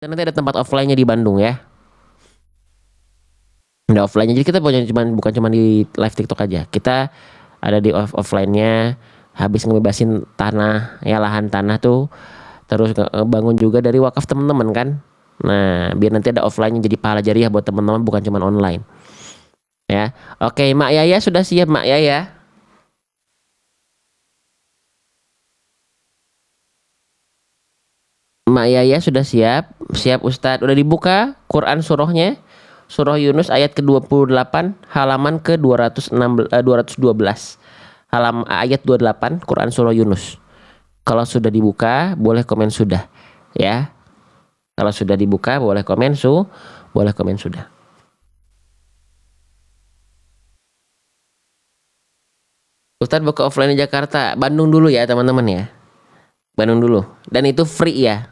Dan nanti ada tempat offline-nya di Bandung ya. Ada offline-nya. Jadi kita bukan cuma di live TikTok aja. Kita ada di offline-nya. Habis ngebebasin tanah, ya lahan tanah tuh. Terus bangun juga dari wakaf teman-teman kan. Nah, biar nanti ada offline-nya jadi pahala jariah buat teman-teman, bukan cuma online. Ya. Oke, Mak Yaya sudah siap, Mak Yaya? Mak Yaya sudah siap? Siap Ustadz. Udah dibuka Quran surahnya? Surah Yunus ayat ke-28 halaman ke-212. Ayat 28 Quran surah Yunus. Kalau sudah dibuka boleh komen sudah ya. Kalau sudah dibuka boleh komen sudah. Ustadz buka offline di Jakarta, Bandung dulu ya teman-teman ya. Bandung dulu. Dan itu free ya.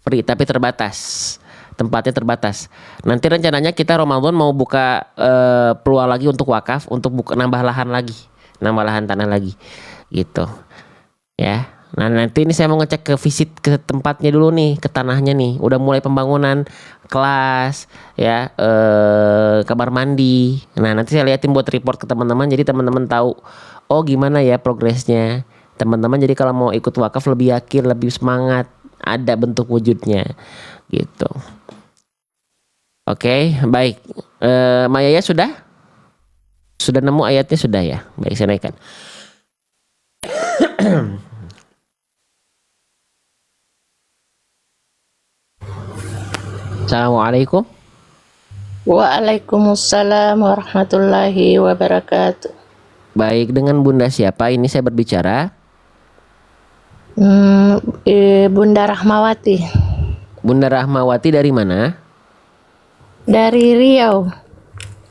Free tapi terbatas. Tempatnya terbatas. Nanti rencananya kita Ramadan mau buka peluang lagi untuk wakaf, untuk nambah lahan lagi, nambah lahan tanah lagi, gitu. Ya. Nah nanti ini saya mau ngecek ke visit ke tempatnya dulu nih, ke tanahnya nih. Udah mulai pembangunan kelas, ya, kamar mandi. Nah nanti saya liatin buat report ke teman-teman, jadi teman-teman tahu, oh gimana ya progresnya. Teman-teman jadi kalau mau ikut wakaf lebih yakin, lebih semangat, ada bentuk wujudnya, gitu. Oke, baik. Mayaya sudah? Sudah nemu ayatnya sudah ya? Baik, saya naikkan. Assalamualaikum. Waalaikumsalam warahmatullahi wabarakatuh. Baik, dengan Bunda siapa ini saya berbicara? Bunda Rahmawati. Bunda Rahmawati dari mana? Dari Riau,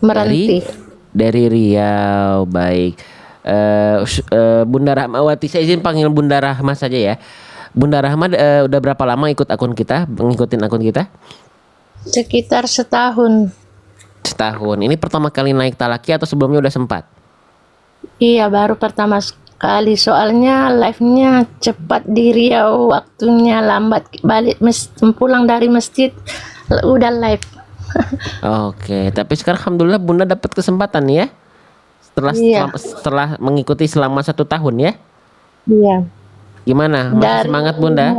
Meranti. Dari Riau, baik. Bunda Rahmawati, saya izin panggil Bunda Rahma saja ya. Bunda Rahma udah berapa lama ikut akun kita, mengikutin akun kita? Sekitar setahun. Setahun. Ini pertama kali naik talaki atau sebelumnya udah sempat? Iya, baru pertama kali. Soalnya live-nya cepat di Riau, waktunya lambat. Balik pulang dari masjid udah live. Oke, tapi sekarang alhamdulillah Bunda dapat kesempatan ya. Setelah mengikuti selama 1 tahun ya. Iya. Gimana? Masih semangat Bunda?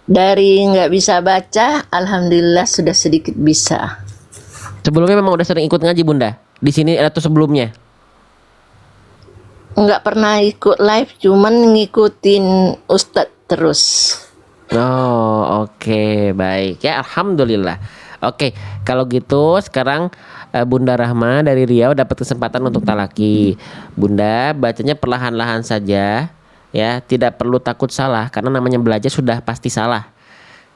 Dari nggak bisa baca, alhamdulillah sudah sedikit bisa. Sebelumnya memang udah sering ikut ngaji Bunda? Di sini atau sebelumnya? Nggak pernah ikut live, cuman ngikutin Ustadz terus. Oh, oke, baik ya, alhamdulillah. Oke, kalau gitu sekarang Bunda Rahma dari Riau dapat kesempatan untuk talaki. Bunda bacanya perlahan-lahan saja ya, tidak perlu takut salah karena namanya belajar sudah pasti salah.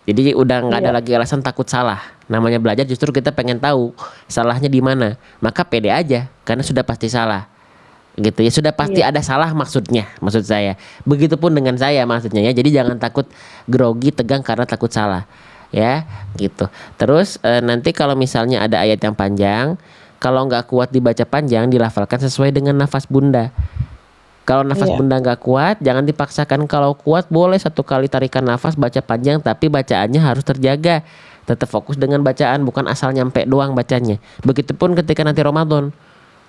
Jadi udah nggak ada lagi alasan takut salah. Namanya belajar justru kita pengen tahu salahnya di mana. Maka pede aja karena sudah pasti salah. Gitu ya, sudah pasti ada salah maksud saya. Begitupun dengan saya maksudnya ya. Jadi jangan takut grogi, tegang karena takut salah. Ya, gitu. Terus nanti kalau misalnya ada ayat yang panjang, kalau nggak kuat dibaca panjang, dilafalkan sesuai dengan nafas Bunda. Kalau nafas Bunda nggak kuat, jangan dipaksakan. Kalau kuat boleh 1 kali tarikan nafas baca panjang, tapi bacaannya harus terjaga. Tetap fokus dengan bacaan, bukan asal nyampe doang bacanya. Begitupun ketika nanti Ramadan,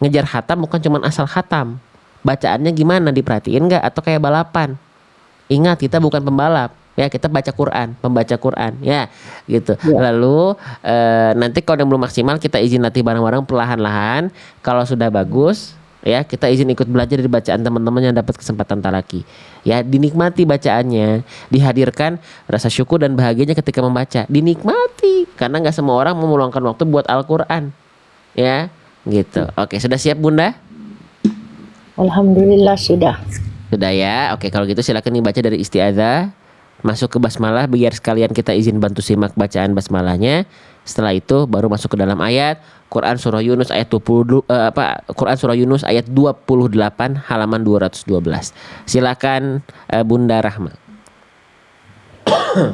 ngejar khatam bukan cuma asal khatam. Bacaannya gimana, diperhatiin nggak atau kayak balapan? Ingat kita bukan pembalap. Ya kita baca Quran, pembaca Quran ya gitu. Lalu nanti kalau yang belum maksimal kita izin latih bareng-bareng perlahan-lahan. Kalau sudah bagus ya kita izin ikut belajar dari bacaan teman-teman yang dapat kesempatan talaki. Ya dinikmati bacaannya, dihadirkan rasa syukur dan bahagianya ketika membaca. Dinikmati karena nggak semua orang mau meluangkan waktu buat Al-Quran. Ya gitu. Oke, sudah siap Bunda? Alhamdulillah sudah. Sudah ya. Oke, kalau gitu silakan dibaca dari isti'adzah masuk ke basmalah, biar sekalian kita izin bantu simak bacaan basmalahnya. Setelah itu baru masuk ke dalam ayat Quran surah Yunus ayat 20 Quran surah Yunus ayat 28 halaman 212. Silakan Bunda Rahma.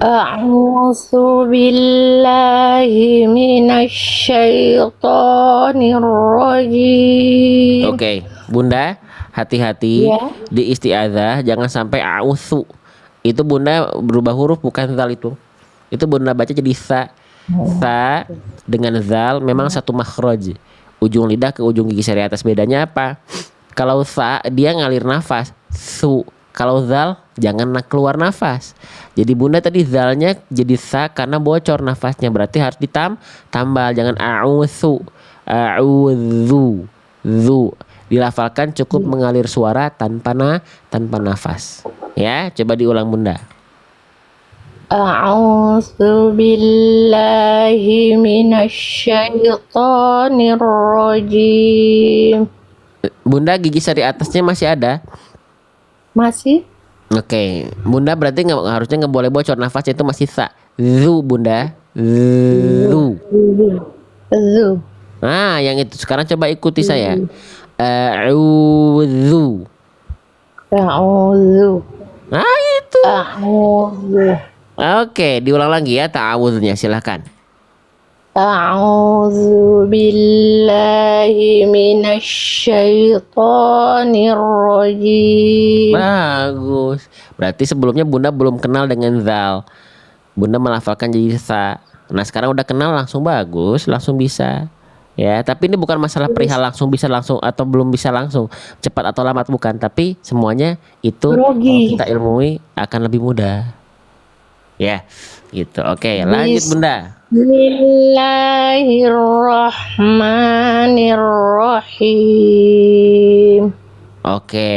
A'udzu billahi minasyaitonir rajim. Oke, Bunda, hati-hati di isti'adzah jangan sampai a'udzu. Itu Bunda berubah huruf bukan total itu. Itu bunda baca jadi sa. Sa dengan zal memang satu makhraj. Ujung lidah ke ujung gigi seri atas. Bedanya apa? Kalau sa dia ngalir nafas. Su. Kalau zal jangan keluar nafas. Jadi bunda tadi zalnya jadi sa karena bocor nafasnya. Berarti harus tambal. Jangan a'udzu. A'udzu. Zu. Dilafalkan cukup mengalir suara tanpa nafas. Ya, coba diulang bunda. A'udzu billahi minasyaitonir rajim. Bunda gigi seri atasnya masih ada? Masih? Oke, bunda berarti harusnya nggak boleh bocor nafasnya itu masih sa. Zu bunda. Zu. Zu. Nah, yang itu sekarang coba ikuti saya. A'udzu. A'udzu. Nah, itu. A'udzu. Oke, diulang lagi ya ta'awudznya silakan. A'udzu billahi minasyaitonir rajim. Bagus. Berarti sebelumnya bunda belum kenal dengan zal. Bunda melafalkan jadi sa. Nah, sekarang udah kenal langsung bagus, langsung bisa. Ya, tapi ini bukan masalah perihal langsung bisa langsung atau belum bisa langsung, cepat atau lambat bukan, tapi semuanya itu kalau kita ilmui akan lebih mudah. Ya, gitu. Oke, lanjut bunda. Bismillahirrahmanirrahim. Oke,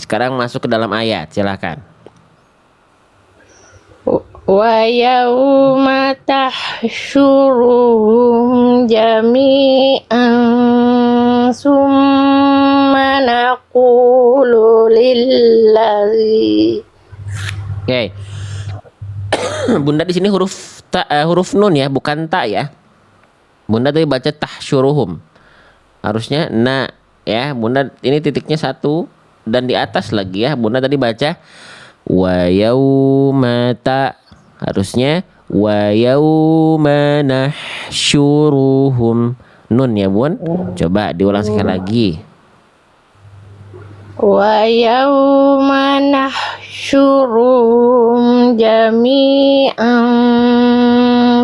sekarang masuk ke dalam ayat, silakan. Wa yauma tahsyuruhum jami'an summa naqulu lillazi. Oke. Bunda di sini huruf nun ya, bukan ta ya. Bunda tadi baca tahsyuruhum. Harusnya na ya. Bunda ini titiknya satu dan di atas lagi ya. Bunda tadi baca wa yauma ta. Harusnya wa yauma nahsyuruhum. Nun ya bun. Coba diulang sekali lagi. Wa yauma nahsyuruhum jami'an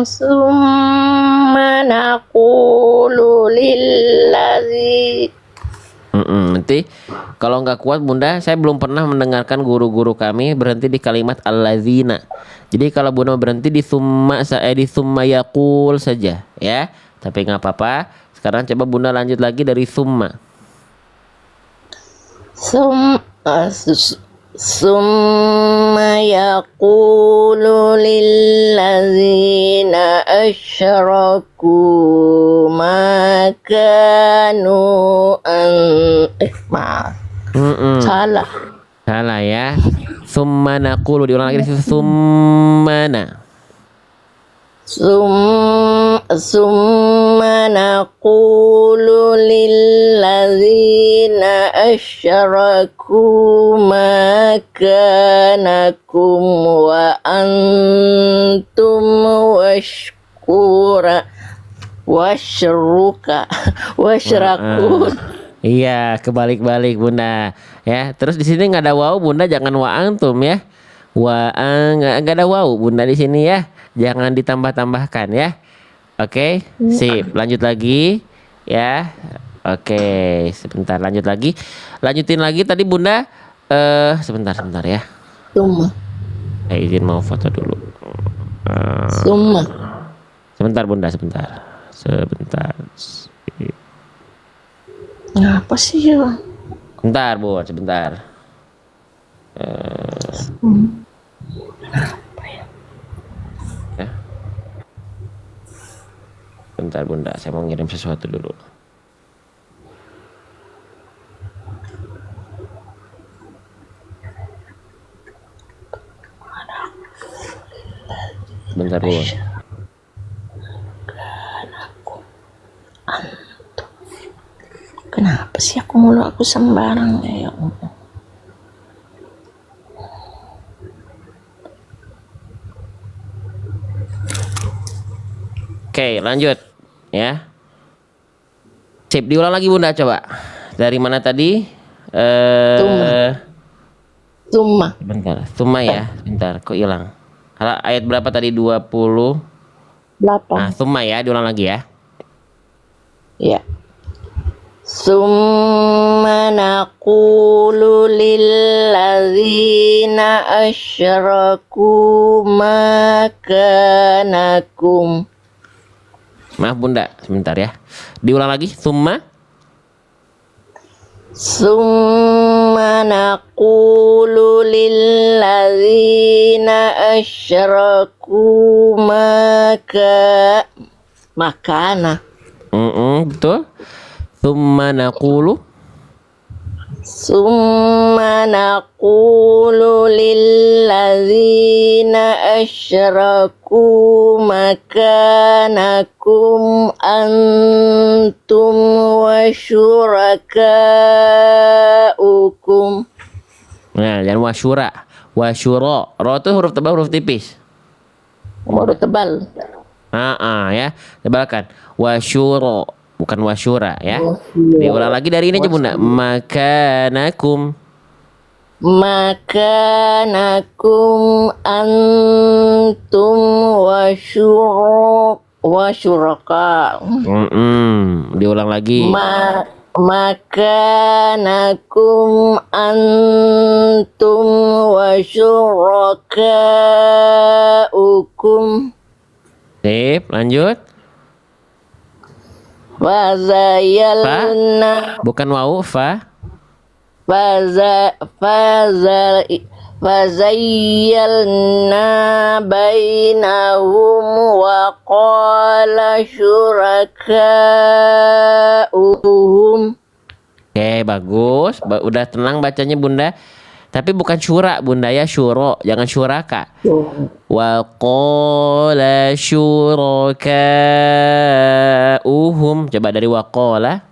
summa naqulu lillazi. Nanti kalau nggak kuat bunda, saya belum pernah mendengarkan guru-guru kami berhenti di kalimat allazina. Jadi kalau bunda berhenti di summa yaqul saja ya. Tapi nggak apa-apa. Sekarang coba bunda lanjut lagi dari summa. Summa yaqulu lillazina asyraku ma kanu salah Ya. Summa naqulu, diulang lagi di situ. Summa naqulu lillazina asyraku ma kanakum wa antum wasyrakun. Iya, kebalik-balik bunda ya. Terus di sini nggak ada waw bunda, jangan wa antum ya. Nggak ada waw bunda di sini ya. Jangan ditambah-tambahkan ya. Oke, sip. Lanjut lagi ya. Oke, sebentar lanjut lagi. Lanjutin lagi tadi bunda. Sebentar ya. Summa. Izin mau foto dulu. Summa. Sebentar bunda, sebentar. Ngapa sih ya? Bentar bun, sebentar. Ya. Bentar bunda, saya mau ngirim sesuatu dulu. Bentar bun. Kenapa sih aku sembarang ya Allah. Oke, lanjut ya. Sip, diulang lagi bunda coba. Dari mana tadi? Summa. Bentar, summa ya. Bentar, kok hilang? Ayat berapa tadi? 20. Nah, 8. summa ya, diulang lagi ya. Ya. Summa naqulu lilladzina asyraku makanakum. Maaf Bunda, sebentar ya. Diulang lagi, summa. Summa naqulu lilladzina asyraku makana. Betul. Summa naqulu. Summa naqulu lilladzina asyraku makanakum antum wa syurakaukum. Nah, jangan wasyura. Wasyura. Ro itu huruf tebal, huruf tipis. Baru tebal. Ya. Tebalkan. Wasyura, bukan wasyura ya. Diulang lagi dari ini aja Bunda. Makanakum. Makanakum antum wa syuraka. Diulang lagi. Makanakum antum wa syurakaukum. Sip, lanjut. Fazayalna Bukan wau, fa. fazayyalna bainahum wa qala syurakauhum. Oke, bagus. Udah tenang bacanya Bunda. Tapi bukan syura Bunda ya, syuro, jangan syuraka. Wa qala syurakauhum. Coba dari wa qala.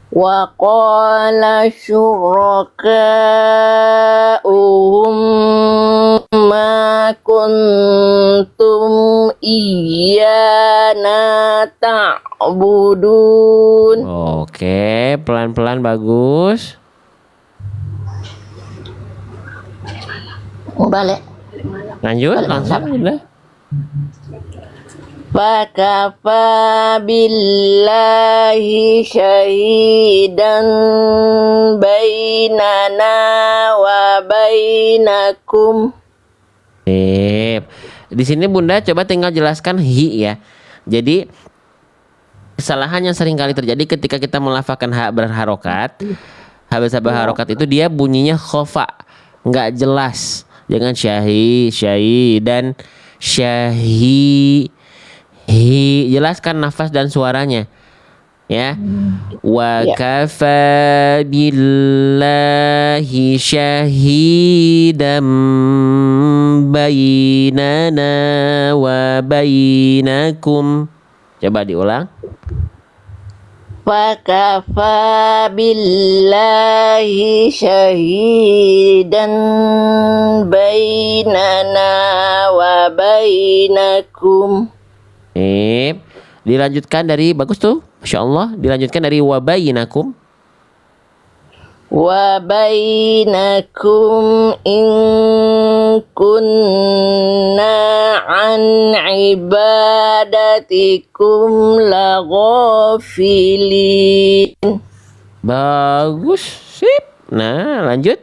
Wa qala syurakauhum ma kuntum iyyana ta'budun. Oke, pelan-pelan bagus. Balik. Lanjut langsung Bunda. Fakafa billahi syahidan bainana wa bainakum. Sip. Di sini Bunda coba tinggal jelaskan hi ya. Jadi kesalahan yang sering kali terjadi ketika kita melafalkan ha berharokat. Habis berharokat itu dia bunyinya khofa, nggak jelas. Jangan syahi dan syahi. Jelaskan nafas dan suaranya. Ya. Wa kafa billahi syahidan bainana wa bainakum. Coba diulang. Fakafa billahi syahidan bainana wa bainakum. Dilanjutkan dari bagus tuh, Masya Allah. Dilanjutkan dari wa bainakum. Wa bainakum in kunna an ibadatikum laghafilin. Bagus, sip. Nah, lanjut.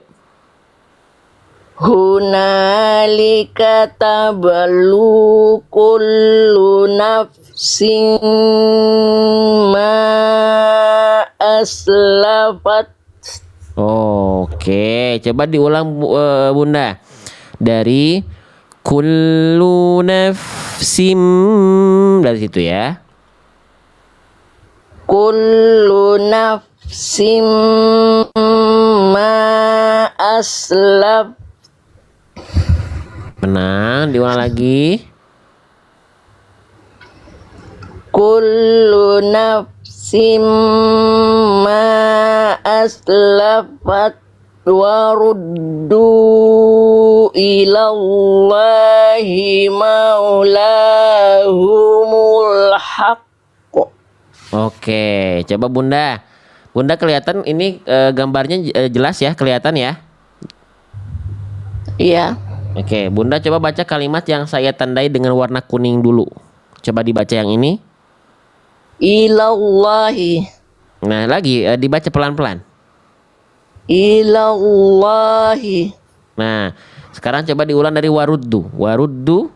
Hunalika tabalu kullu nafsin ma aslafat. Oke, coba diulang Bunda. Dari kullu nafsim, dari situ ya. Kullu nafsim ma aslaf. Menang, diulang lagi. Kullu nafsim ma aslafat wa ruddu ilallahi maulahumul haqq. Oke, coba Bunda. Bunda kelihatan ini gambarnya jelas ya, kelihatan ya? Iya. Oke, Bunda coba baca kalimat yang saya tandai dengan warna kuning dulu. Coba dibaca yang ini. Ilallahi. Nah, lagi dibaca pelan-pelan. Ilallahi. Nah, sekarang coba diulang dari waruddu. Waruddu.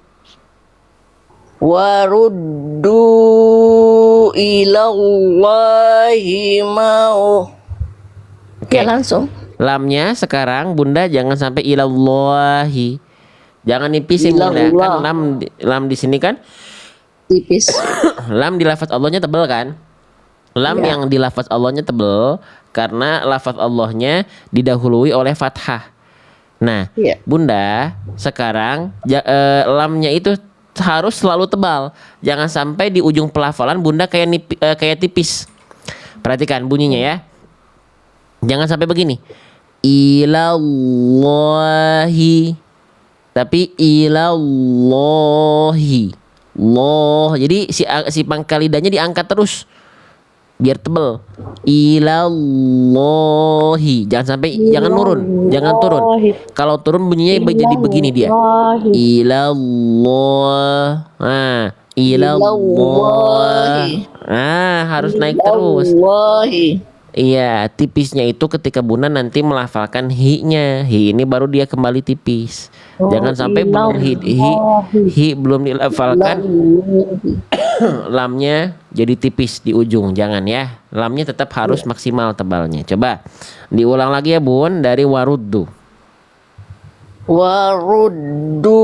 Waruddu ilallahi mau. Oke. Ya langsung. Lamnya sekarang Bunda jangan sampai ilallahi. Jangan nipisin Bunda. Kan Ilallah. lam di sini kan Tipis. lam di lafaz Allahnya tebel kan? Lam Ya. yang di lafaz Allahnya tebel karena lafaz Allahnya didahului oleh fathah. Nah, Ya. Bunda, sekarang lamnya itu harus selalu tebal. Jangan sampai di ujung pelafalan Bunda kayak tipis. Perhatikan bunyinya ya. Jangan sampai begini. Ilallahi. Tapi ilallahi. Loh. Jadi si pangkal lidahnya diangkat terus biar tebel. Ilallahi. Jangan sampai jangan turun. Kalau turun bunyinya jadi begini dia. Ilallah. Nah, ilallah. Ah, harus naik terus. Ilallahi. Iya, tipisnya itu ketika Bunda nanti melafalkan hi-nya. Hi ini baru dia kembali tipis. Jangan sampai belum hi belum dilafalkan lamnya jadi tipis di ujung. Jangan ya. Lamnya tetap harus maksimal tebalnya. Coba diulang lagi ya Bun dari waruddu. Waruddu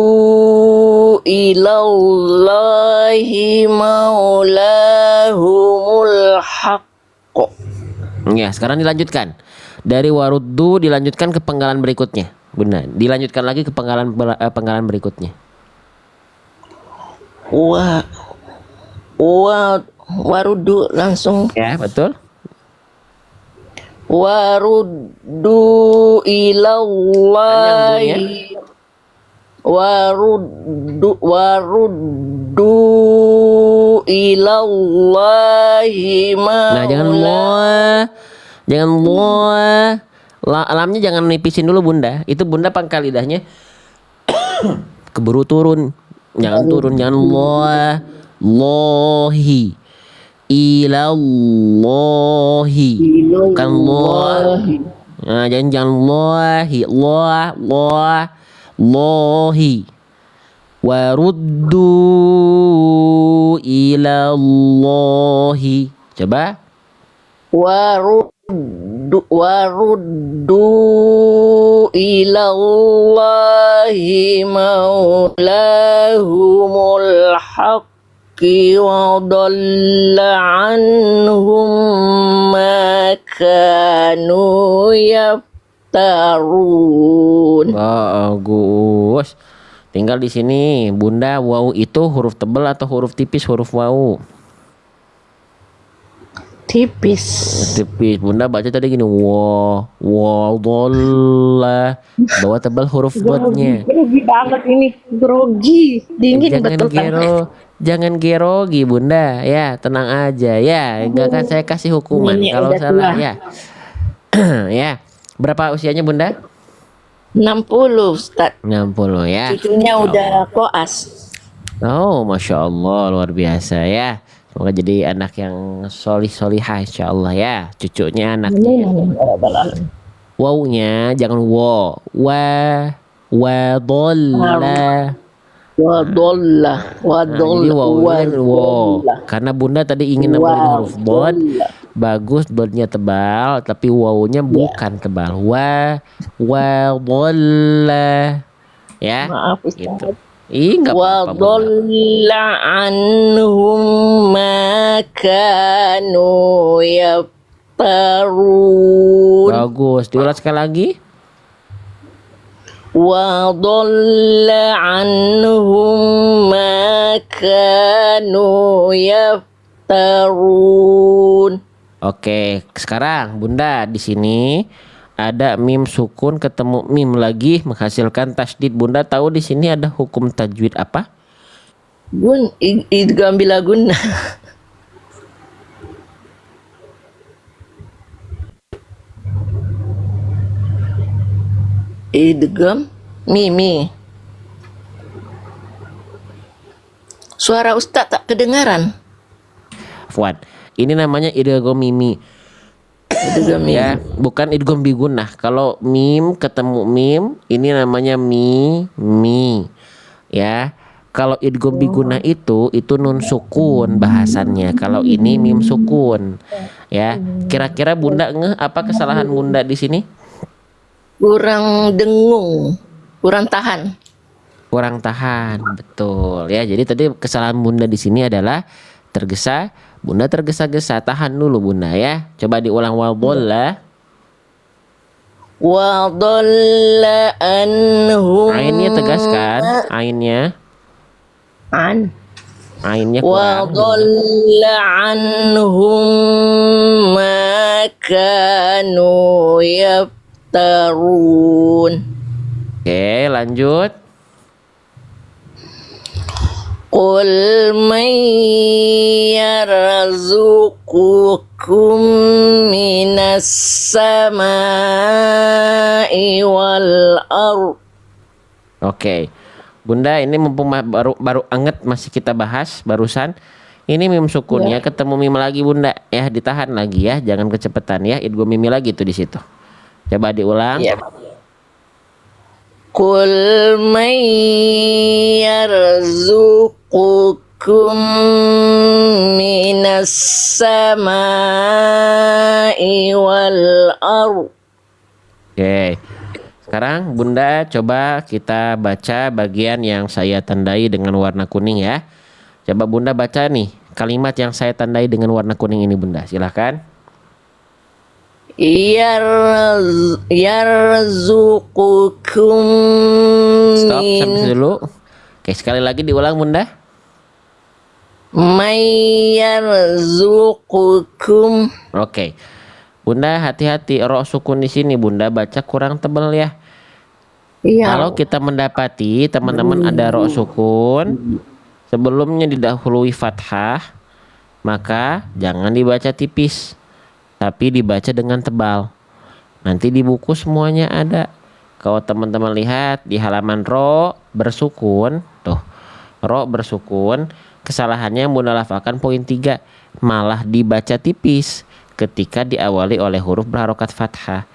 ilallahi maulahumul haqq. Ya, sekarang dilanjutkan. Dari waruddu dilanjutkan ke penggalan berikutnya. Benar. Dilanjutkan lagi ke penggalan berikutnya. Waruddu langsung. Ya, betul. Waruddu ilallahi. Waruddu ilallahi Nah, jangan lamnya jangan nipisin dulu Bunda. Itu Bunda pangkal lidahnya keburu turun. Jangan turun, jangan lohi. Ilallahi. Bukan Nah, jangan lohi. Lohi. Waruddu ilallahi. Coba. Waruddu ilallahi maulahumul haqqi wa dhalla anhum ma kanu yaftarun. Bagus. Tinggal di sini Bunda, waw itu huruf tebal atau huruf tipis huruf waw? Tipis. Tipis. Bunda baca tadi gini, dhalla. Bawah tebal huruf dotnya. Grogi banget ini, grogi. Dingin betul Jangan gerogi Bunda. Ya, tenang aja ya. Enggak akan saya kasih hukuman Ini kalau udah salah tua. ya. Ya. Berapa usianya Bunda? 60 Ustaz. 60 ya. Cucunya udah koas. Oh, Masya Allah, luar biasa ya. Semoga jadi anak yang solihah insya Allah ya. Cucunya anaknya. Wawnya jangan dolla. Wadolla. Jadi wawnya kan karena Bunda tadi ingin nambahin huruf dot. Bagus dotnya tebal, tapi wawnya bukan tebal. Dolla. Ya. Maaf Gitu. Ustaz. Enggak apa-apa. Bunda. Wadolla anhum ma kanu yaftarun. Bagus. Diulang sekali lagi. Wadolla anhum ma kanu yaftarun. Oke, sekarang Bunda di sini ada mim sukun ketemu mim lagi menghasilkan tasdid. Bunda tahu di sini ada hukum tajwid apa? Idgham bila gunnah. Idgham mimi. Suara Ustaz tak kedengaran. Fuad. Ini namanya idgham mimi. Ya, bukan idgham bigunah. Kalau mim ketemu mim, ini namanya mi. Ya. Kalau idgham bigunah itu nun sukun bahasannya. Kalau ini mim sukun. Ya. Kira-kira Bunda ngeh apa kesalahan Bunda di sini? Kurang dengung, kurang tahan. Kurang tahan, betul ya. Jadi tadi kesalahan Bunda di sini adalah tergesa. Bunda tergesa-gesa, tahan dulu Bunda ya. Coba diulang wadhalla. Wa dhalla anhum. Ainnya tegaskan, ainnya. Ainnya Wa kurang. dhalla anhum ma kanu yaftarun. Oke, lanjut. Qul man yarzuqukum minas samai wal ard. Oke. Bunda ini mumpung baru anget masih kita bahas barusan. Ini mim sukunnya ketemu mim lagi Bunda ya, ditahan lagi ya, jangan kecepatan ya. Idgham mimi lagi tuh di situ. Coba diulang. Ya. Qul man yarzuqukum minas samai wal ard. Oke. Sekarang Bunda coba kita baca bagian yang saya tandai dengan warna kuning ya. Coba Bunda baca nih kalimat yang saya tandai dengan warna kuning ini Bunda. Silahkan. Yarzuqukum Stop sampai situ dulu. Oke, sekali lagi diulang Bunda. may yarzuqukum. Oke. Bunda hati-hati, ro sukun di sini Bunda baca kurang tebal ya. Iya. Kalau kita mendapati teman-teman ada ro sukun sebelumnya didahului fathah, maka jangan dibaca tipis, tapi dibaca dengan tebal. Nanti di buku semuanya ada. Kalau teman-teman lihat di halaman ro bersukun, tuh ro bersukun, kesalahannya Bunda lafalkan poin 3, malah dibaca tipis ketika diawali oleh huruf berharokat fathah.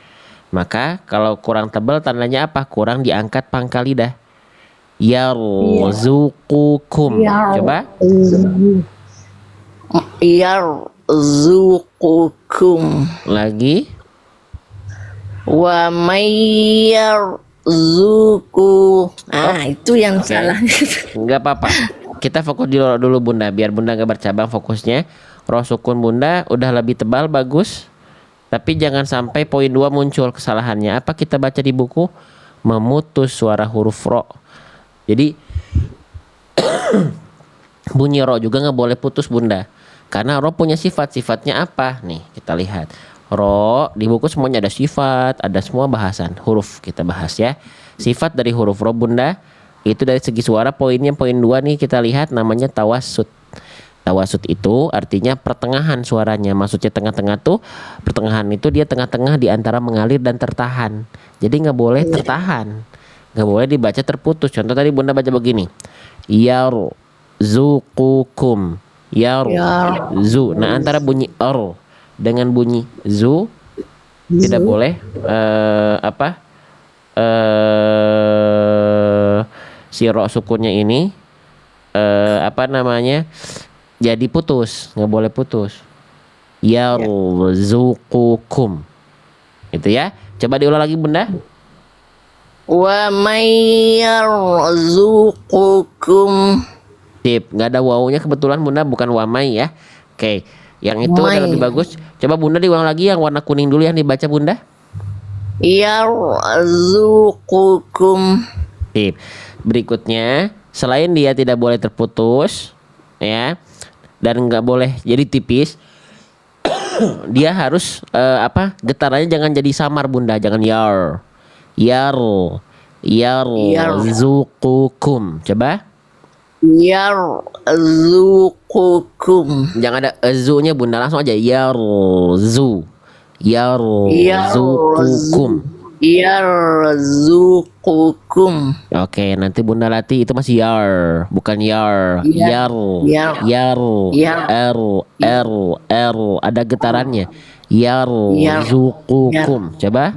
Maka kalau kurang tebal tandanya apa? Kurang diangkat pangkal lidah. Yarzuqukum. Coba. Yarzuqukum. Lagi. Wa may yarzuqu. Itu yang salah. Enggak apa-apa. Kita fokus dulu Bunda, biar Bunda gak bercabang fokusnya. Roh sukun Bunda udah lebih tebal, bagus. Tapi jangan sampai poin 2 muncul kesalahannya. Apa kita baca di buku? Memutus suara huruf ro. Jadi bunyi ro juga nggak boleh putus Bunda. Karena ro punya sifat. Sifatnya apa? Nih kita lihat. Ro di buku semuanya ada sifat, ada semua bahasan. Huruf kita bahas ya. Sifat dari huruf ro Bunda. Itu dari segi suara poinnya poin 2 nih kita lihat namanya tawassut. Tawassut itu artinya pertengahan suaranya. Maksudnya tengah-tengah tuh, pertengahan itu dia tengah-tengah di antara mengalir dan tertahan. Jadi nggak boleh tertahan, nggak boleh dibaca terputus. Contoh tadi Bunda baca begini, yarzuqukum, yarzu. Nah antara bunyi r dengan bunyi zu tidak boleh si ro sukunnya ini jadi putus, nggak boleh putus. Yarzuqukum. Itu ya. Coba diulang lagi Bunda. Wa may yarzuqukum. Sip, nggak ada wawunya kebetulan Bunda, bukan wamai ya. Oke, yang itu May. ada lebih bagus. Coba Bunda diulang lagi yang warna kuning dulu yang dibaca Bunda. Yarzuqukum. Sip. Berikutnya, selain dia tidak boleh terputus, ya, dan nggak boleh jadi tipis, dia harus getarannya jangan jadi samar Bunda, jangan yarzuqukum. Coba. Yarzuqukum. Jangan ada ezu-nya Bunda, langsung aja yarzuqukum. yarzuqukum. Oke, nanti Bunda latih itu masih yar, bukan yar. Yar, Yar, yar, yar, yar, er, er, er. Ada getarannya. Yar, yar, yar, zukukum. Coba.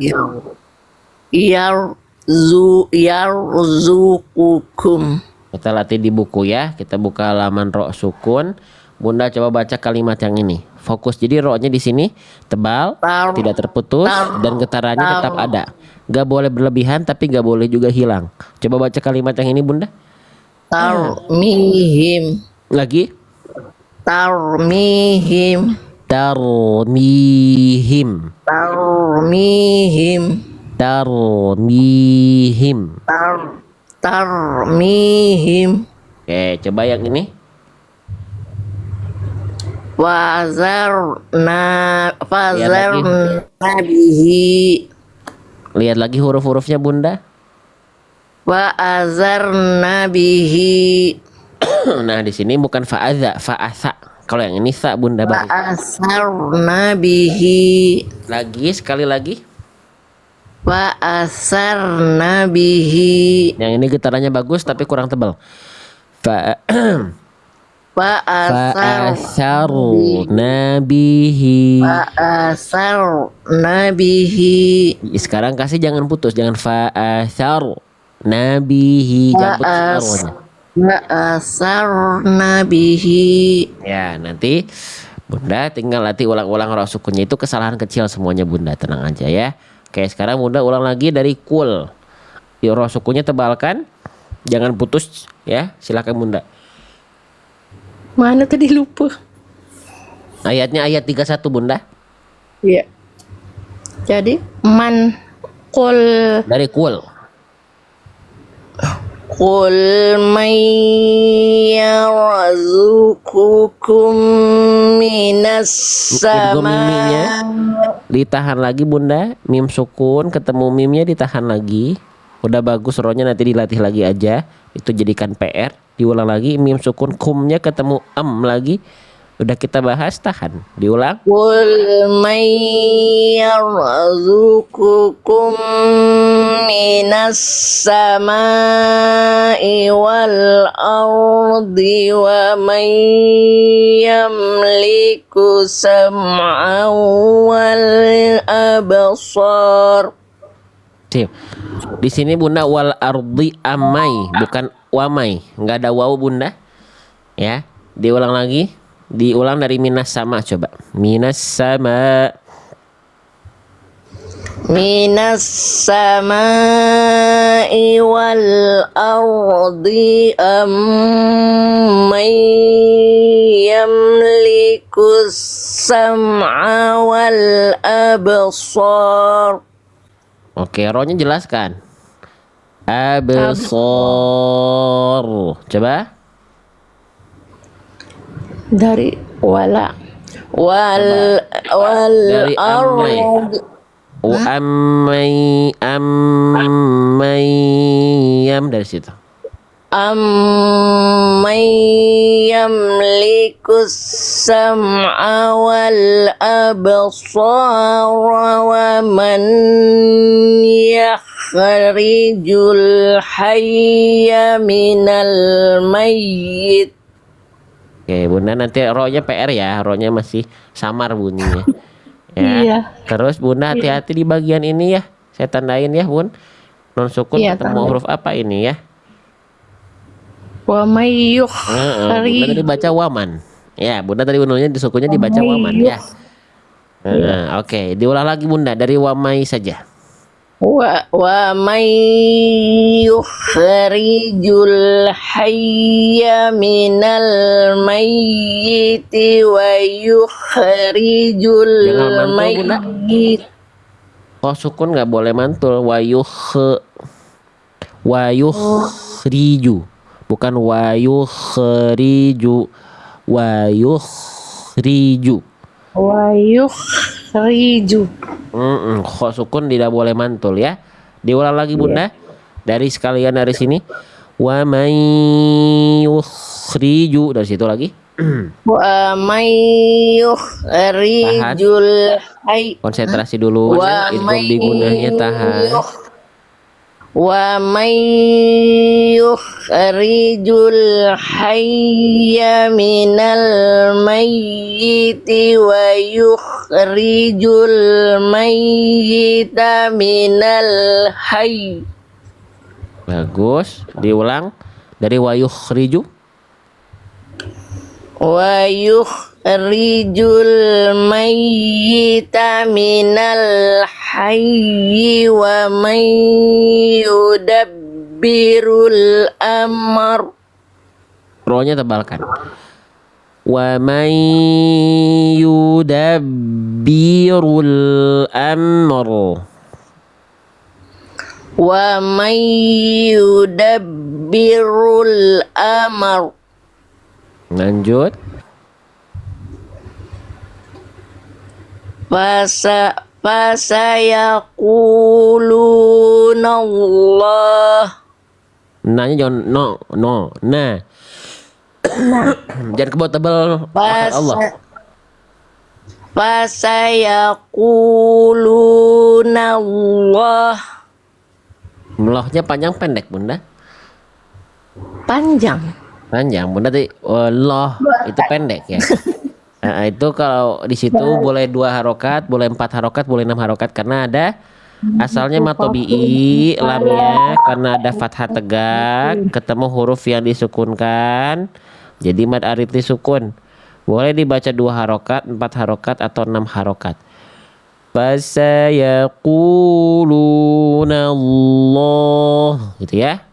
yarzuqukum. Kita latih di buku ya. Kita buka halaman ro sukun. Bunda coba baca kalimat yang ini. Fokus. Jadi ro-nya di sini tebal, Tar, tidak terputus, tar, dan getarannya tetap tar, ada. Gak boleh berlebihan, tapi gak boleh juga hilang. Coba baca kalimat yang ini, Bunda. tarmihim, Lagi. tarmihim, Tarmihim. tarmihim, Tarmihim. tarmihim. Oke, coba yang ini. Fazarna bihi, Lihat lagi huruf-hurufnya, Bunda. wa azarna bihi, Nah, di sini bukan fa'adza, fa'asa. Kalau yang ini sa, Bunda wa balik. asarna bihi, Lagi, sekali lagi. wa asarna bihi, Yang ini getarannya bagus tapi kurang tebal. Fa wa fa'asaru nabihi. wa asarna bihi, Sekarang kasih jangan putus, jangan fa'asaru nabihi, jangan putus arwahnya. wa asarna bihi. Ya, nanti Bunda tinggal latih ulang-ulang roh sukunnya, itu kesalahan kecil semuanya, Bunda, tenang aja ya. Oke, sekarang Bunda ulang lagi dari kul. Yuk, roh sukunnya tebalkan, jangan putus ya. Silakan Bunda. Mana tadi lupa? Ayatnya ayat 31, Bunda. Iya. Jadi man qul Dari kul. qul may yarzuqukum minas Idgham miminya sama. ditahan lagi, Bunda. Mim sukun ketemu mimnya ditahan lagi. Udah bagus, rohnya nanti dilatih lagi aja. Itu jadikan PR. Diulang lagi, mim sukun kumnya ketemu lagi. Udah kita bahas, tahan. Diulang. Qul may yarzuqukum minas samai wal ardi wa may yamliku sam'a wal absar. Sip. Di sini Bunda wal ardi amai, bukan wamai. Nggak ada waw, Bunda. Ya. Diulang lagi. Diulang dari minas sama, coba. Minas sama. Minas samai wal ardi amman yamliku sam'a wal absar. Oke, rohnya jelaskan. Absor. Coba. Dari wala wal Dari amai. ardi Amai yam dari situ. amman yamliku sam'a wal absara wa man yakhrijul hayya minal mayyit. Oke, Bunda, nanti rohnya PR ya. Rohnya masih samar bunyinya. Ya. Iya. Terus Bunda hati-hati di bagian ini ya. Saya tandain ya, Bun. Non sukun Iya, ketemu tandain. huruf apa ini ya? Wa may Bunda tadi yukhrij baca waman. Ya, Bunda tadi bunuhnya di sukunya dibaca waman ya. Oke, diulang lagi Bunda dari wamai saja. wa may yukhrijul hayya minal mayyiti wa yukhrijul Jangan mantul, Bunda. mayyit. Oh, sukun nggak boleh mantul. Wayukhriju. Bukan wayukhriju. Wayukhriju. Wa yukhriju. Kho sukun tidak boleh mantul ya. Diulang lagi Bunda. Dari sekalian dari sini. Wa may yukhriju, dari situ lagi. Wa may yukhrijul hayy Konsentrasi dulu. wa Idgham di gunahnya tahan. wa may yukhrijul hayya minal mayyiti wa yukhrijul mayyita minal hayy. Bagus. Diulang dari wayukhriju. Wa yukhrijul mayyita minal hayyi wa may yudabbirul amr. Ro-nya tebalkan. Wa may yudabbirul amr. Wa may yudabbirul amr. Lanjut. Fasayaquluna Allah. Nanya jangan no. Nah. Jangan kebawah tebal. Allah. Fasayaquluna Allah. Lohnya panjang pendek Bunda. Panjang. Panjang Bunda tadi Allah itu pendek ya. Nah, itu kalau di situ boleh 2 harokat, boleh 4 harokat, boleh 6 harokat karena ada asalnya matobi'i lamnya karena ada fathah tegak ketemu huruf yang disukunkan jadi mad arid disukun. Boleh dibaca 2 harokat, 4 harokat atau 6 harokat. Fasayaquluna Allah gitu ya.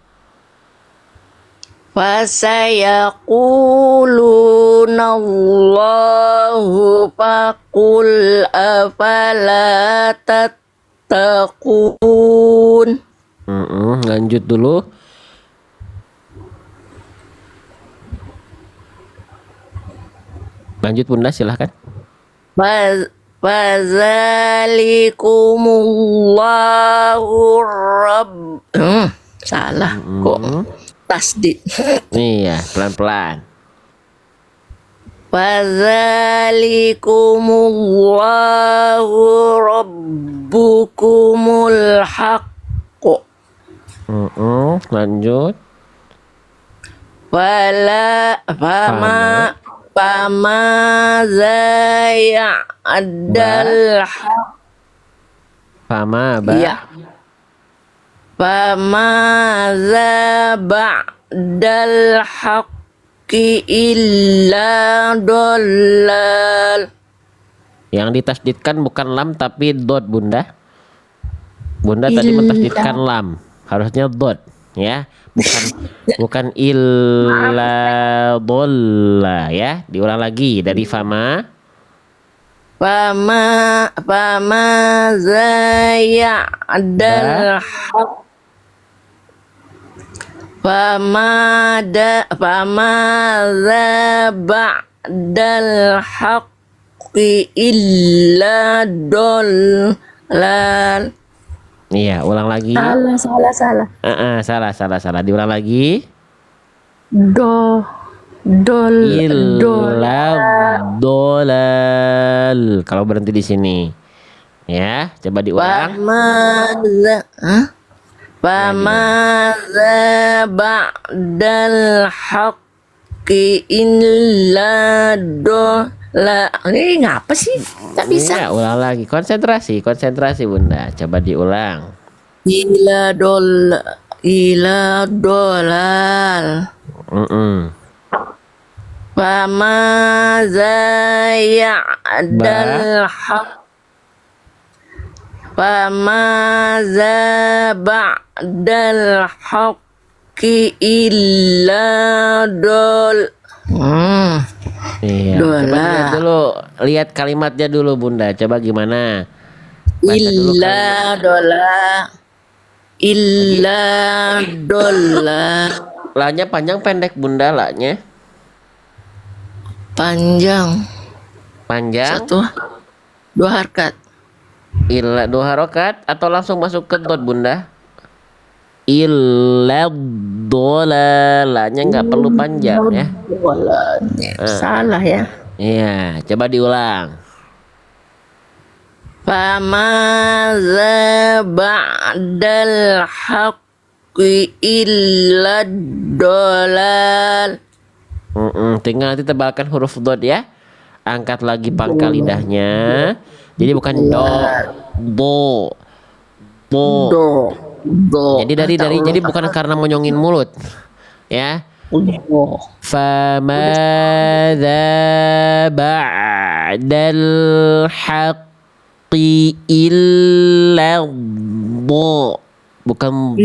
Fasayaquluna Allahu faqul afala tattaqun. Lanjut dulu. Lanjut Bunda silahkan. Fadzalikumullahu rabb. Salah kok tasdid. Iya, pelan-pelan. Fadzalikumullahu rabbukumul haqq. Lanjut. Fama zaya'dal haqq. Fama ba. Iya. Fama ba'dal haqqi illa dolal. Yang ditasdidkan bukan lam tapi dot Bunda. Bunda tadi mentasdidkan lam, harusnya dot ya. Bukan illa dolla ya. Diulang lagi dari fama. Fama zaya'dal haqq. Fama ba'dal haqqi illa dolal. Iya, ulang lagi. Salah. Salah. Diulang lagi. Illa dolal. Kalau berhenti di sini. Ya, coba diulang. Fama ba'dal haqqi illa dolal. Ini ngapa sih? Tak bisa. Ya, ulang lagi. Konsentrasi Bunda. Coba diulang. Illa dolal. Fama zaya'dal haqq. Fama ba'dal haqqi illa dol. Iya. Coba lihat dulu, lihat kalimatnya dulu Bunda. Coba gimana? Illa dola. La-nya panjang pendek Bunda la-nya? Panjang. Panjang. 2 harkat. Illa 2 harokat atau langsung masuk ke dot Bunda? Illa dolalanya nggak perlu panjang ya. Salah ya. Iya, coba diulang. Famaza ba'dal haqqi illa dolal. Tinggal nanti tebalkan huruf dot ya. Angkat lagi pangkal lidahnya. Jadi bukan do, bo. Jadi bukan karena monyongin mulut, ya. Famadza ba'dal haqqi illa do, bukan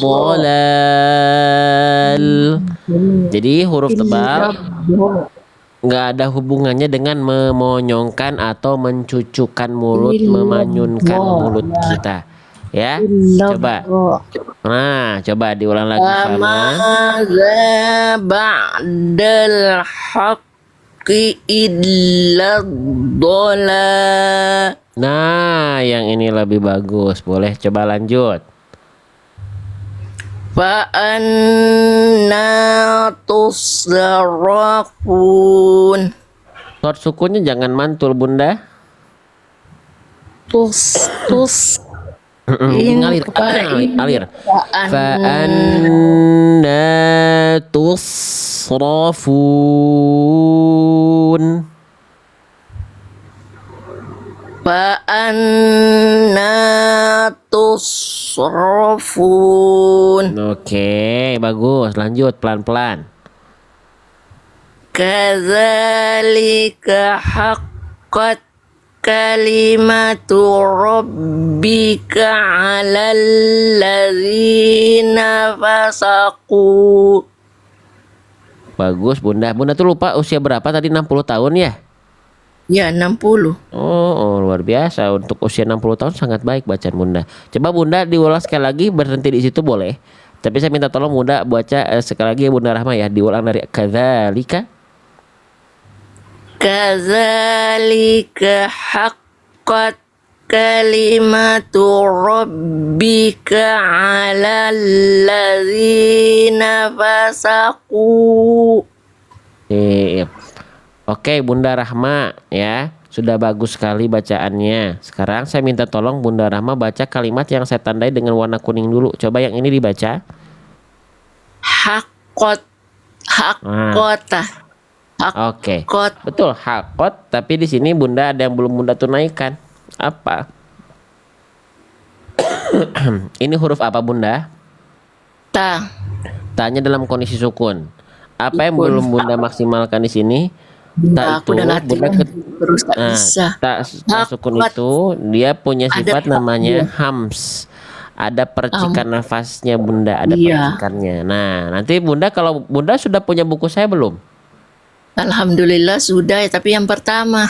dolal. Jadi huruf tebal nggak ada hubungannya dengan memonyongkan atau mencucukkan mulut, memanyunkan mulut kita, ya. Coba. Nah, coba diulang lagi. Famaza ba'dal haqqi illa dolal. Nah, yang ini lebih bagus. Boleh coba lanjut. Fa'anna tusrafun. Short sukunnya jangan mantul, Bunda. Tus Ngalir. Fa'anna tusrafun. Fa'anna tusrafun. Oke, bagus. Lanjut pelan-pelan. Kadzalika haqqat kalimatu rabbika 'alal ladzina fasaqu. Bagus, Bunda. Bunda tuh lupa usia berapa tadi? 60 tahun ya? Ya, 60. Oh, luar biasa. Untuk usia 60 tahun sangat baik bacaan Bunda. Coba Bunda diulang sekali lagi, berhenti di situ boleh. Tapi saya minta tolong Bunda baca sekali lagi ya Bunda Rahma ya. Diulang dari kadzalika. Kadzalika haqqat kalimatu rabbika 'alal ladzina fasaqu. Oke, Bunda Rahma ya. Sudah bagus sekali bacaannya. Sekarang saya minta tolong Bunda Rahma baca kalimat yang saya tandai dengan warna kuning dulu. Coba yang ini dibaca. Haqqat. Oke. Betul, hakot, tapi di sini Bunda ada yang belum Bunda tunaikan. Apa? Ini huruf apa, Bunda? Ta. Ta-nya dalam kondisi sukun. Apa yang belum Bunda maksimalkan di sini? Ta itu Bunda terus tak bisa. Ta sukun itu dia punya sifat namanya hams. Ada percikan nafasnya Bunda, ada percikannya. Nah, nanti Bunda kalau Bunda sudah punya buku saya belum? Alhamdulillah sudah, tapi yang pertama.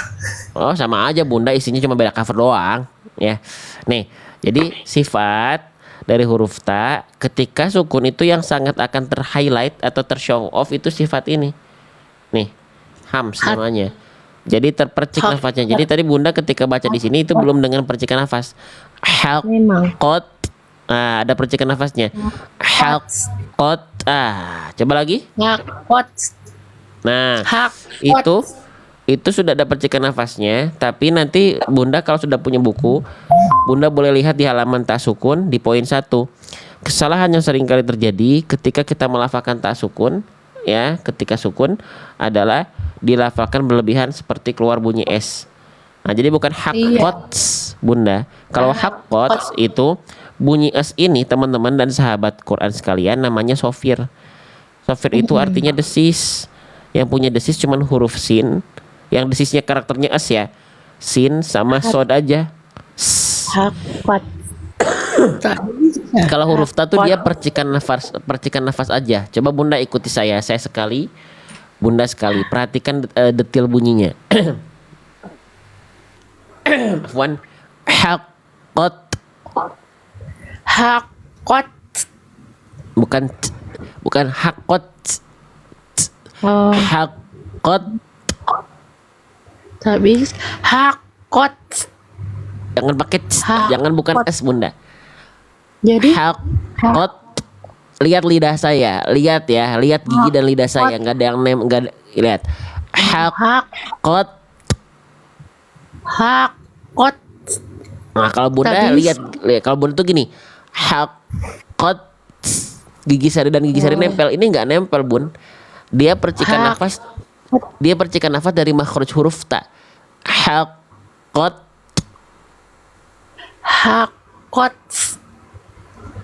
Oh, sama aja Bunda, isinya cuma beda cover doang, ya. Nih, jadi sifat dari huruf ta ketika sukun itu yang sangat akan terhighlight atau tershow off itu sifat ini. Nih, hams namanya. Jadi terpercik nafasnya. Jadi tadi Bunda ketika baca di sini itu belum dengan percikan nafas. Halqat. Nah, ada percikan nafasnya. Halqat. Coba lagi. Hakot. Nah, itu sudah ada percikan nafasnya, tapi nanti Bunda kalau sudah punya buku, Bunda boleh lihat di halaman ta sukun di poin 1. Kesalahan yang sering kali terjadi ketika kita melafalkan ta sukun, ya, ketika sukun adalah dilafalkan berlebihan seperti keluar bunyi s. Nah, jadi bukan hakot, Bunda. Kalau hakot itu bunyi s ini, teman-teman dan sahabat Quran sekalian, namanya sofir. Sofir itu artinya desis. Yang punya desis cuman huruf sin, yang desisnya karakternya s ya, sin sama sod aja. Hakot. Kalau huruf ta tuh dia percikan nafas aja. Coba Bunda ikuti saya sekali, Bunda sekali, perhatikan detil bunyinya. Afwan. Hakot. Hakot. Bukan hakot. Hakot. Tapi hakot. Jangan pakai jangan bukan s Bunda. Jadi hakot. Lihat lidah saya, lihat ya, lihat gigi dan lidah saya, nggak ada yang lihat. Hakot. Hakot. Nah, kalau Bunda Tak lihat, bisa. kalau Bunda tuh gini, hakot, gigi sari dan gigi sari nempel. Ini nggak nempel, Bun. Dia percikan Hak. nafas, dia percikan nafas dari makhraj huruf ta. Hakot, Hakot.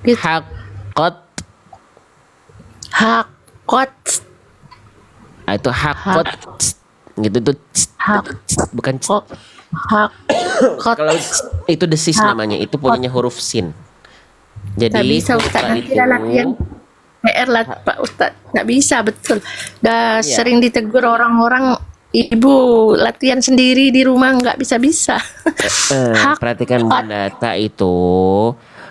Gitu. hakot. Hakot. Nah, itu hakot. Gitu tuh, Hak. bukan. Kok. Hakot. Kalau itu desis namanya, itu punyanya huruf sin. Tak Jadi bisa huruf Ustaz, ta nanti itu, dah latihan PR lah Pak Ustaz. Tak bisa betul. Dah Iya. sering ditegur orang-orang, ibu latihan sendiri di rumah nggak bisa-bisa. Hak. perhatikan Bunda, ta itu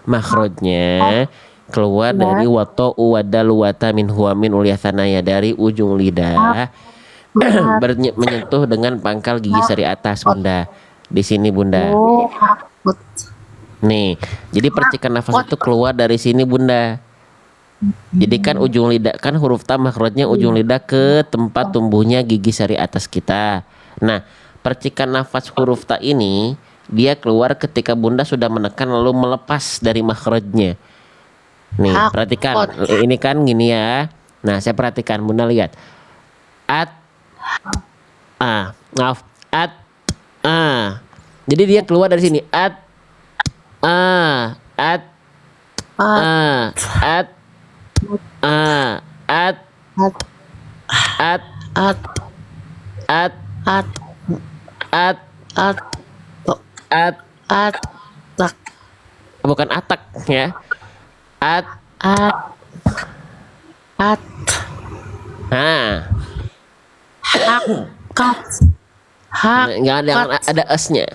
makhrajnya keluar dari wato wadalu wata min huwa min ulyasanaya, dari ujung lidah menyentuh dengan pangkal gigi sari atas, Bunda. Di sini, Bunda. Oh, hakot. Nih, jadi percikan nafas itu keluar dari sini, Bunda. Jadi kan ujung lidah, kan huruf ta makhrajnya ujung lidah ke tempat tumbuhnya gigi sari atas kita. Nah, percikan nafas huruf ta ini dia keluar ketika Bunda sudah menekan lalu melepas dari makhrajnya. Nih, Hakot. perhatikan. Ini kan gini ya. Nah, saya perhatikan, Bunda lihat. At, maaf, at, Jadi dia keluar dari sini. At, at, At. at, at, At. at, At. at, At. at, At. at, At. Tak. bukan atak ya. At, At. At. nah, Hakat. Hak. nggak ada esnya,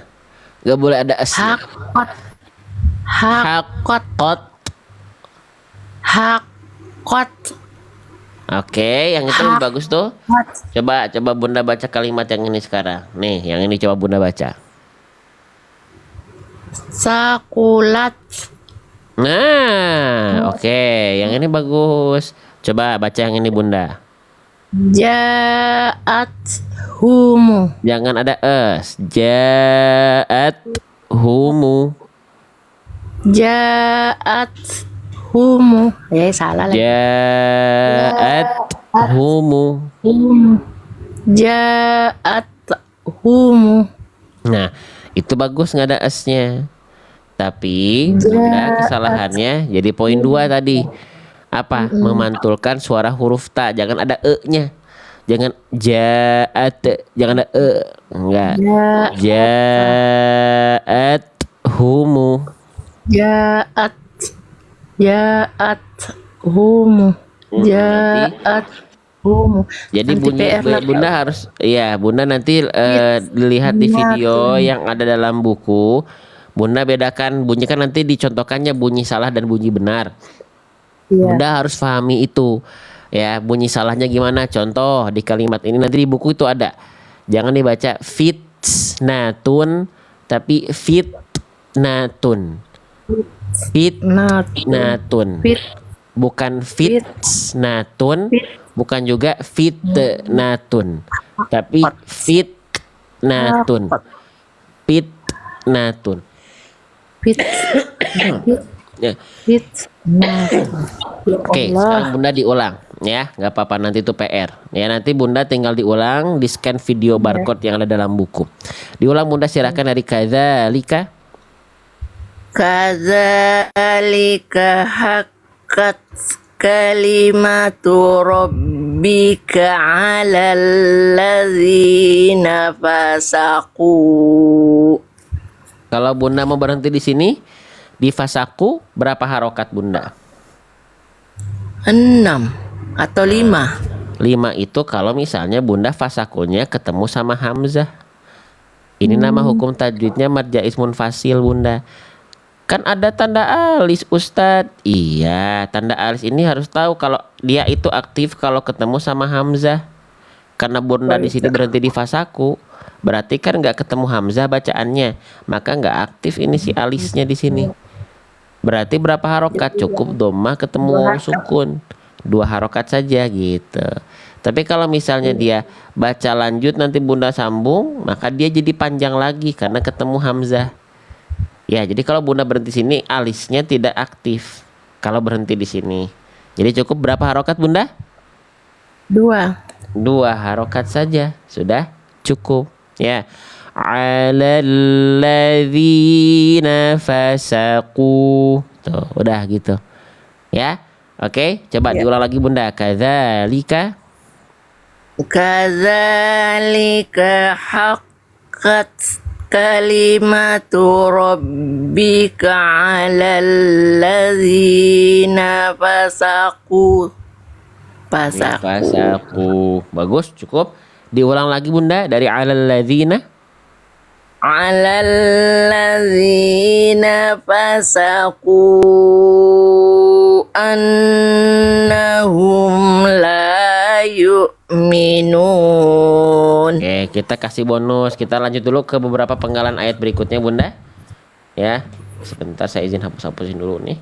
nggak boleh ada esnya. Hakot. Hakot. Hakot. Hakot. Oke, yang itu lebih bagus tuh. Hakot. Coba Bunda baca kalimat yang ini sekarang. Nih, yang ini coba Bunda baca. Sakulat. Nah, oke, yang ini bagus. Coba baca yang ini, Bunda. Jaat humu. Jangan ada es. Ja'at humu. Jaat humu. Salah lagi. Ja'at humu. Humu. Jaat humu. Nah, itu bagus, nggak ada esnya. Tapi Bunda kesalahannya jadi poin 2 tadi. Apa? Memantulkan suara huruf ta, jangan ada e-nya. Jangan ja'at, jangan ada e. Enggak. Ja'at humu. Jaat. Jaat humu. Jaat humu. Jadi Nanti bunyi PR lah. Bunda harus, ya Bunda nanti lihat di video yang ada dalam buku. Bunda bedakan bunyi, kan nanti dicontohkannya bunyi salah dan bunyi benar. Iya. Bunda harus pahami itu. Ya, bunyi salahnya gimana? Contoh di kalimat ini nanti di buku itu ada. Jangan dibaca fitnatun, tapi fitnatun. Fitnatun. Fit. Bukan fitnatun, bukan juga fitnatun, tapi fitnatun. Fitnatun. Fit. Ya. Fit. Nah. Oke, sekarang Bunda diulang ya, nggak apa-apa, nanti itu PR. Ya, nanti Bunda tinggal diulang, di scan video barcode yang ada dalam buku. Diulang, Bunda silakan dari kadzalika. Kadzalika haqqat kalimatu rabbika 'alal ladzina fasaqu. Kalau Bunda mau berhenti di sini, di fasaku berapa harokat, Bunda? 6 atau 5. 5 itu kalau misalnya Bunda fasakunya ketemu sama hamzah. Ini nama hukum tajwidnya marja ismun fasil, Bunda. Kan ada tanda alis, Ustadz. Iya, tanda alis ini harus tahu kalau dia itu aktif kalau ketemu sama hamzah. Karena Bunda di sini berhenti di fasaku, berarti kan nggak ketemu hamzah bacaannya, maka nggak aktif ini si alisnya di sini. Berarti berapa harokat? Cukup domah ketemu sukun, 2 harokat saja gitu. Tapi kalau misalnya dia baca lanjut nanti Bunda sambung, maka dia jadi panjang lagi karena ketemu hamzah. Ya, jadi kalau Bunda berhenti sini alisnya tidak aktif. Kalau berhenti di sini. Jadi cukup berapa harokat Bunda? 2. 2 harokat saja sudah cukup. Ya. Alalladzina fasaqu. Tuh, udah gitu. Ya. Oke, coba Ya. diulang lagi Bunda. Kadzalika. Kadzalika haqqat kalimatu rabbika 'alal ladzina fasaqu. Fasaku. Bagus, cukup. Diulang lagi Bunda dari alalladzina. 'Alal ladzina fasaqu annahum la yu'minun. Oke, kita kasih bonus. Kita lanjut dulu ke beberapa penggalan ayat berikutnya Bunda. Ya. Sebentar saya izin hapus-hapusin dulu nih.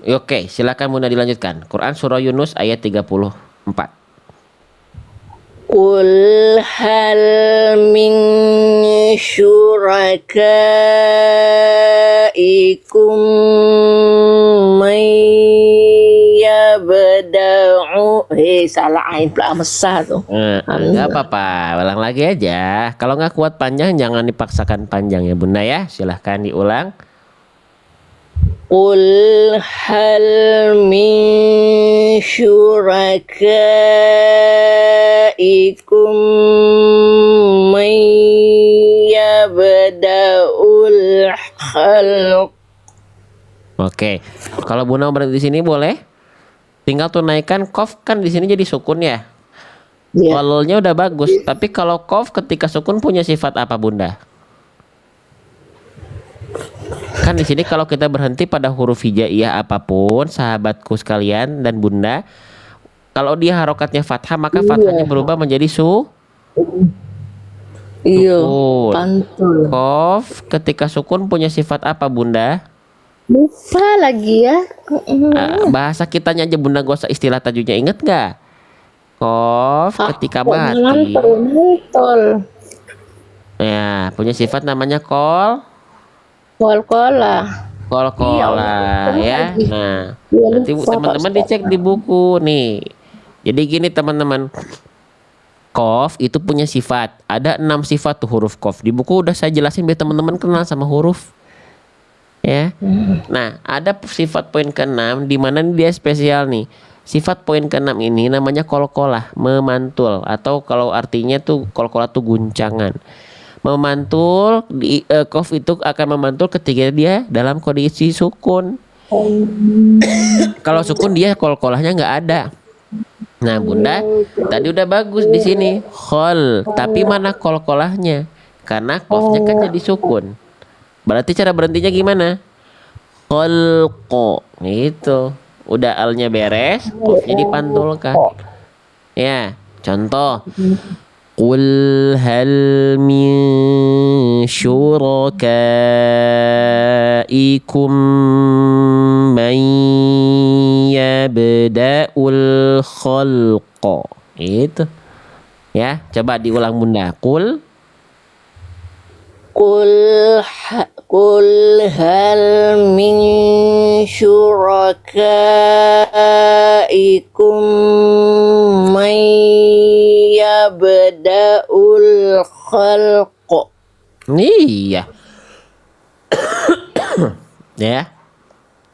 Oke, silakan Bunda dilanjutkan. Quran surah Yunus ayat 34. Qul hal min syurakaikum may yabda'u. Salah ain pula besar tuh. Enggak apa-apa, ulang lagi aja. Kalau nggak kuat panjang jangan dipaksakan panjang ya Bunda ya. Silahkan diulang. Qul hal min syurakaikum may yabda'ul khalq. Oke, kalau Bunda berhenti di sini boleh. Tinggal tunaikan kof kan di sini jadi sukun ya. Ya. Kololnya udah bagus, tapi kalau kof ketika sukun punya sifat apa Bunda? Kan di sini kalau kita berhenti pada huruf hijaiyah apapun, sahabatku sekalian dan Bunda, kalau dia harokatnya fathah maka fathahnya berubah menjadi Iya, sukun. pantul. Kof ketika sukun punya sifat apa Bunda? Lupa lagi ya. Bahasa kitanya aja Bunda, gak usah istilah tajwidnya, inget nggak? Kof ketika mati. Mantul. Ya, punya sifat namanya kol. Kol-kola. Kol-kola ya. Nah, Iya, nanti lupa, teman-teman Pak. dicek di buku nih. Jadi gini teman-teman. Kof itu punya sifat. Ada 6 sifat tuh huruf kof. Di buku udah saya jelasin biar teman-teman kenal sama huruf. Ya. Nah, ada sifat poin ke-6 di mana dia spesial nih. Sifat poin ke-6 ini namanya kol-kolah, memantul, atau kalau artinya tuh kol-kolah tuh guncangan. Memantul kof itu akan memantul ketika dia dalam kondisi sukun. Kalau sukun dia kol-kolahnya nggak ada. Nah Bunda tadi udah bagus di sini khol, tapi mana kol-kolahnya? Karena kofnya kan jadi sukun. Berarti cara berhentinya gimana? Kholqo gitu. Udah alnya beres, kofnya dipantulkan. Ya, contoh. Qul hal min syurakaikum man yabda'ul khalqa. Itu. Ya, coba diulang Bunda. Qul Qul hal min syurakaikum may yabda'ul khalq. iya. Ya.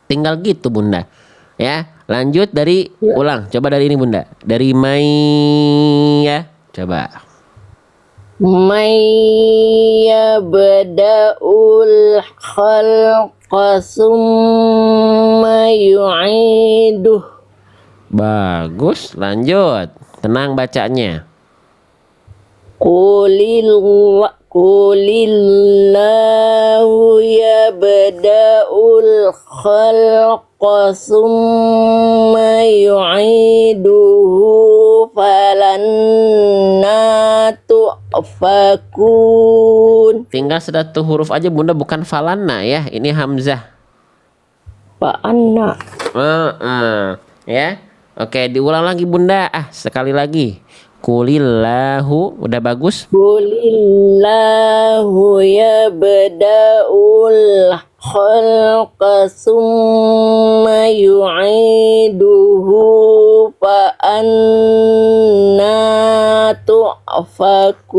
Tinggal gitu Bunda. Ya, lanjut dari ulang. Coba dari ini Bunda. Dari may ya. Coba. May yabda'ul khalqa summa yu'iduh. Bagus, lanjut. Tenang bacanya. Qulillahu yabda'ul khalqa summa yu'iduhu falanna tu'fakun. Tinggal satu huruf aja Bunda, bukan falanna ya. Ini hamzah. Fa'anna. Ya. Oke, diulang lagi Bunda. Sekali lagi. Qulillahu, udah bagus? Qulillahu yabda'ul khalqa summa yu'iduhu fa anna tu'fakun.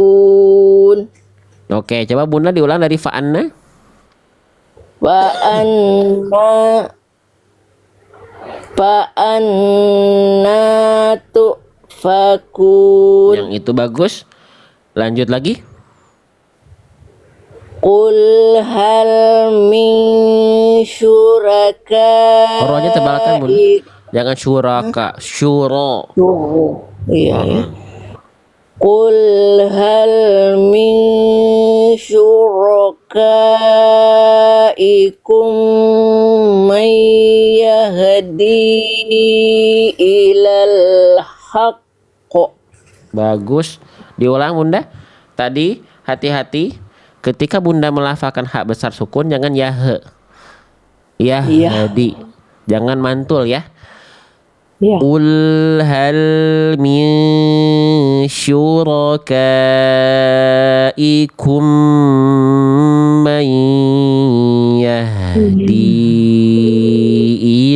Oke, coba Bunda diulang dari fa'anna. Fa'anna tu'fakun. Yang itu bagus. Lanjut lagi. Qul hal min syuraka. Horohnya tebalkan Bunda. Jangan syuraka, syuro. Iya ya. Qul hal min syurakaikum man yahdi ilal haqq. Bagus. Diulang Bunda. Tadi hati-hati ketika Bunda melafalkan hak besar sukun jangan yahe. Yahdi. Jangan mantul ya. Ya. Qul hal min syurakaikum man yahdi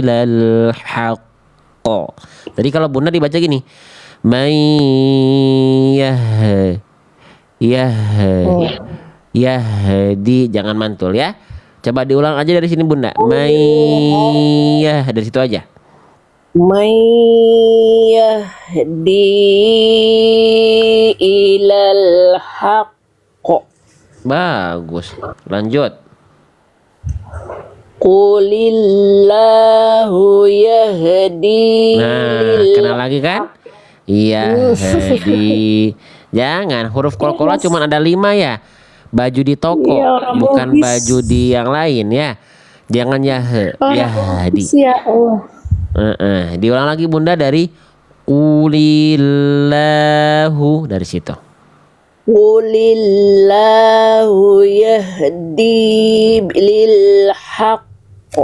ilal haqq. Jadi kalau Bunda dibaca gini. Man yahdi, jangan mantul ya. Coba diulang aja dari sini Bunda. Man dari situ aja. Man yahdi ilal haqq. Bagus. Lanjut. Qulillahu yahdi. Nah, kenal lagi kan? Iya, hadi. Jangan huruf qalqalah cuma ada 5 ya. Baju di toko, Iya, bukan bagus. baju di yang lain ya. Jangan hadi. Ya Allah. Diulang lagi Bunda dari qulillahu dari situ. Qulillahu yahdi lil haqq.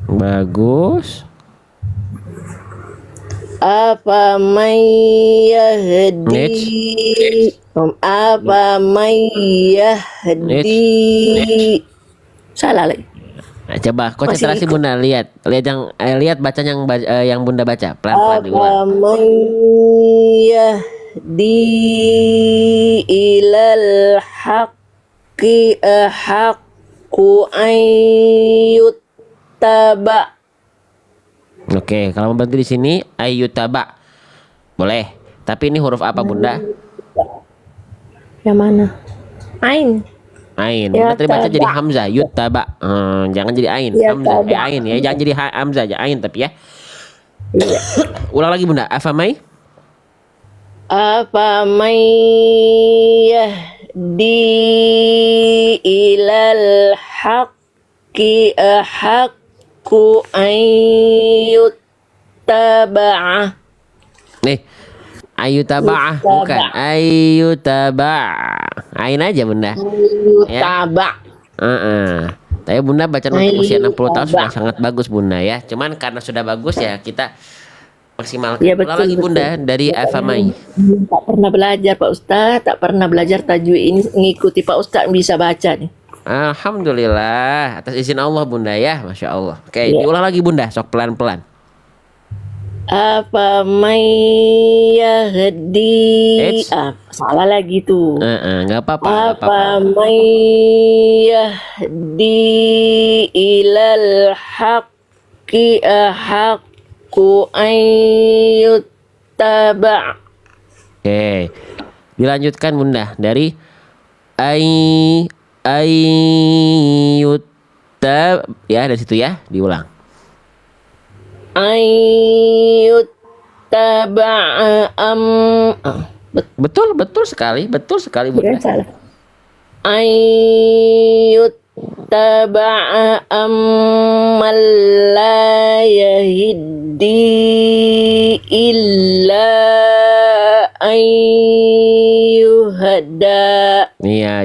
Bagus. Apa man yahdi apa man yahdi. Salah lagi. Nah, coba konsentrasi Bunda, lihat lihat baca yang Bunda baca pelan-pelan diulang. Apa man yahdi ilal haqqi ahaqqu an yuttaba. Oke, kalau mau berhenti di sini ayyutaba. Boleh. Tapi ini huruf apa Bunda? Yang mana? Ain. Ain. Ya, Bunda tadi baca taba. jadi hamzah, yuttaba. Jangan jadi ain, Ya, hamzah. taba. Ain ya, jangan jadi hamzah, aja ain tapi ya. Iya. Ulang lagi Bunda. Afamai? Apa man yahdi ilal haqqi ahaqqu an yuttaba'a. Nih. Ayyutaba'ah bukan ayyutaba'. Ain aja Bunda. Yuttaba'. Tapi Bunda baca untuk usia 60 tahun sudah Ayyutaba'. sangat bagus Bunda ya. Cuman karena sudah bagus ya kita maksimalkan. Ya, Ulang lagi betul. Bunda dari Afamai. Tak pernah belajar Pak Ustaz, tak pernah belajar tajwid ini, ngikuti Pak Ustaz bisa baca nih. Alhamdulillah atas izin Allah Bunda ya, Masya Allah. Oke, Ya. diulang lagi Bunda, sok pelan-pelan. Apa man yahdi. Salah lagi tuh. Nggak apa-apa, nggak apa-apa. Apa man yahdi ilal haqqi ahaqqu an yuttaba'. Oke, dilanjutkan Bunda dari ayyutta ya dari situ ya, diulang. An yuttaba'a Betul sekali Bunda. salah. An yuttaba'a amman la yahdi illa an yuhda. Iya,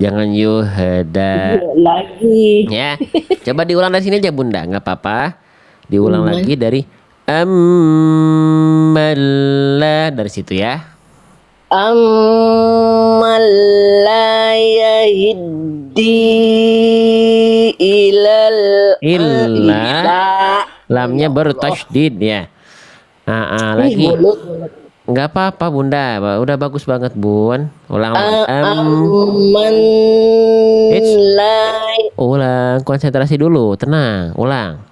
jangan yuhada. Lagi. Ya, coba diulang dari sini aja Bunda, nggak apa-apa. Diulang lagi dari Amalla dari situ ya. Amman la yahdi Illa ila. lamnya baru tasydid ya. Lagi. Mulut. Nggak apa-apa Bunda. Udah bagus banget Bun. Ulang lagi. Amman Eits, la ulang. Konsentrasi dulu. Tenang. Ulang.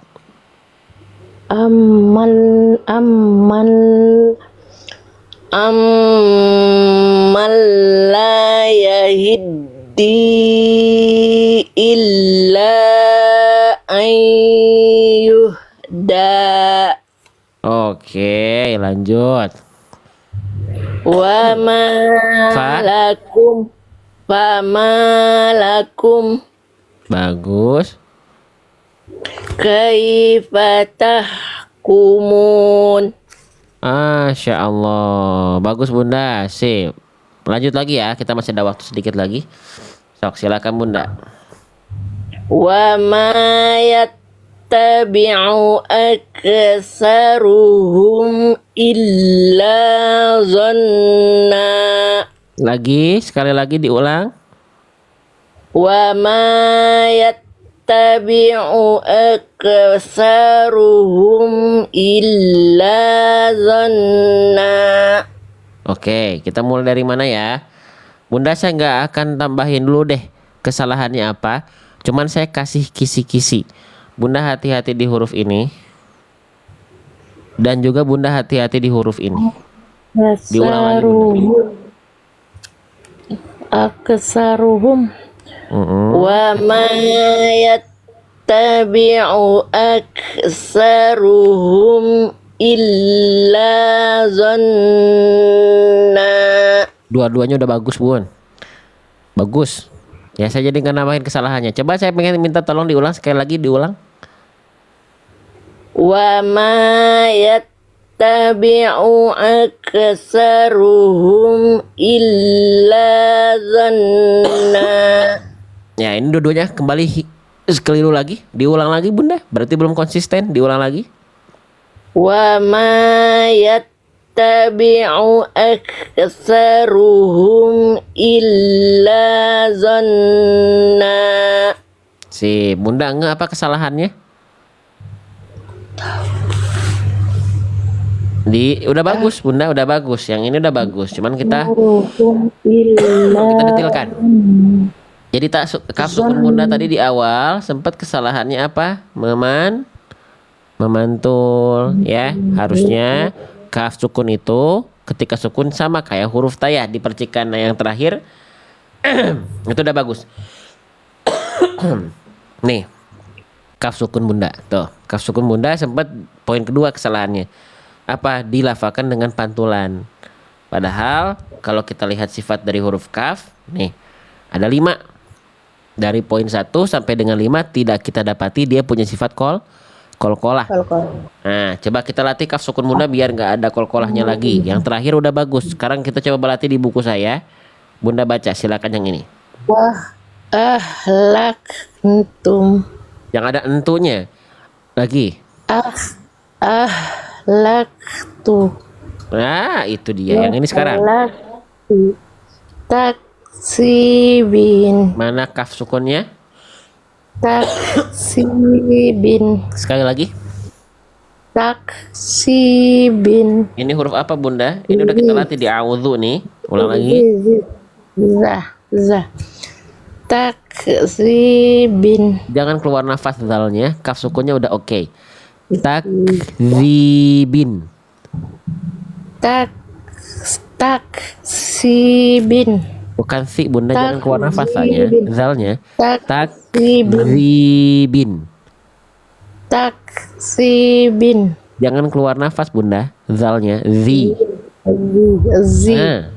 amman amman amman la yahdi illa ayyuhda Oke, lanjut. wa ma Fa. lakum Bagus. kaifa tahkumun. Masya Allah. Bagus Bunda. Sip. Lanjut lagi ya. Kita masih ada waktu sedikit lagi. Sok silakan Bunda. Wa ma yattabi'u aksaruhum illa zanna. Lagi. Sekali lagi diulang. Wa ma yattabi'u aksaruhum illa zanna. Oke. Kita mulai dari mana ya? Bunda saya nggak akan tambahin dulu deh kesalahannya apa. Cuman saya kasih kisi-kisi. Bunda hati-hati di huruf ini. Dan juga Bunda hati-hati di huruf ini. Diulang lagi Bunda. Aksaruhum Mm-mm. wa ma yattabi'u aksaruhum illa zanna. Dua-duanya udah bagus Bun. Bagus. Ya saya jadi nggak nambahin kesalahannya. Coba saya pengen minta tolong diulang sekali lagi diulang. Wa ma yattabi'u aksaruhum illa zanna. Ya ini dua-duanya kembali sekali dulu lagi. Diulang lagi Bunda. Berarti belum konsisten. Diulang lagi. Wa ma yattabi'u aksaruhum illa zanna. Si Bunda nggak apa kesalahannya? Udah bagus Bunda, udah bagus. Yang ini udah bagus. Cuman kita detilkan. Jadi kaf sukun Bunda tadi di awal sempat kesalahannya apa? Memantul ya. Harusnya kaf sukun itu ketika sukun sama kayak huruf ta ya di percikan yang terakhir. Itu udah bagus. Nih. Kaf sukun Bunda. Tuh, kaf sukun Bunda sempat poin kedua kesalahannya. Apa? Dilafakan dengan pantulan. Padahal kalau kita lihat sifat dari huruf kaf, nih ada 5. Dari poin 1 sampai dengan 5 tidak kita dapati dia punya sifat kolkolah. Nah, coba kita latih kaf sukun Bunda biar nggak ada kolkolahnya lagi. Yang terakhir udah bagus. Sekarang kita coba latih di buku saya. Bunda baca, silakan yang ini. Wah ahlaktum. Yang ada entunya. Lagi. Ahlaktu. Nah, itu dia. Yang ini sekarang. Ahlaktu. Taksibin. Mana kaf sukunnya? Taksibin. Sekali lagi. Taksibin. Ini huruf apa Bunda? Ini udah kita latih di a'udzu nih. Ulang lagi. Zah. Taksibin. Jangan keluar nafas zalnya. Kaf sukunnya udah oke. Takzibin. Taksibin. Bukan si Bunda, jangan keluar nafas saja. Zalnya. Taksibin. Takzibin. Taksibin. Jangan keluar nafas Bunda. Zalnya. Zi. Nah,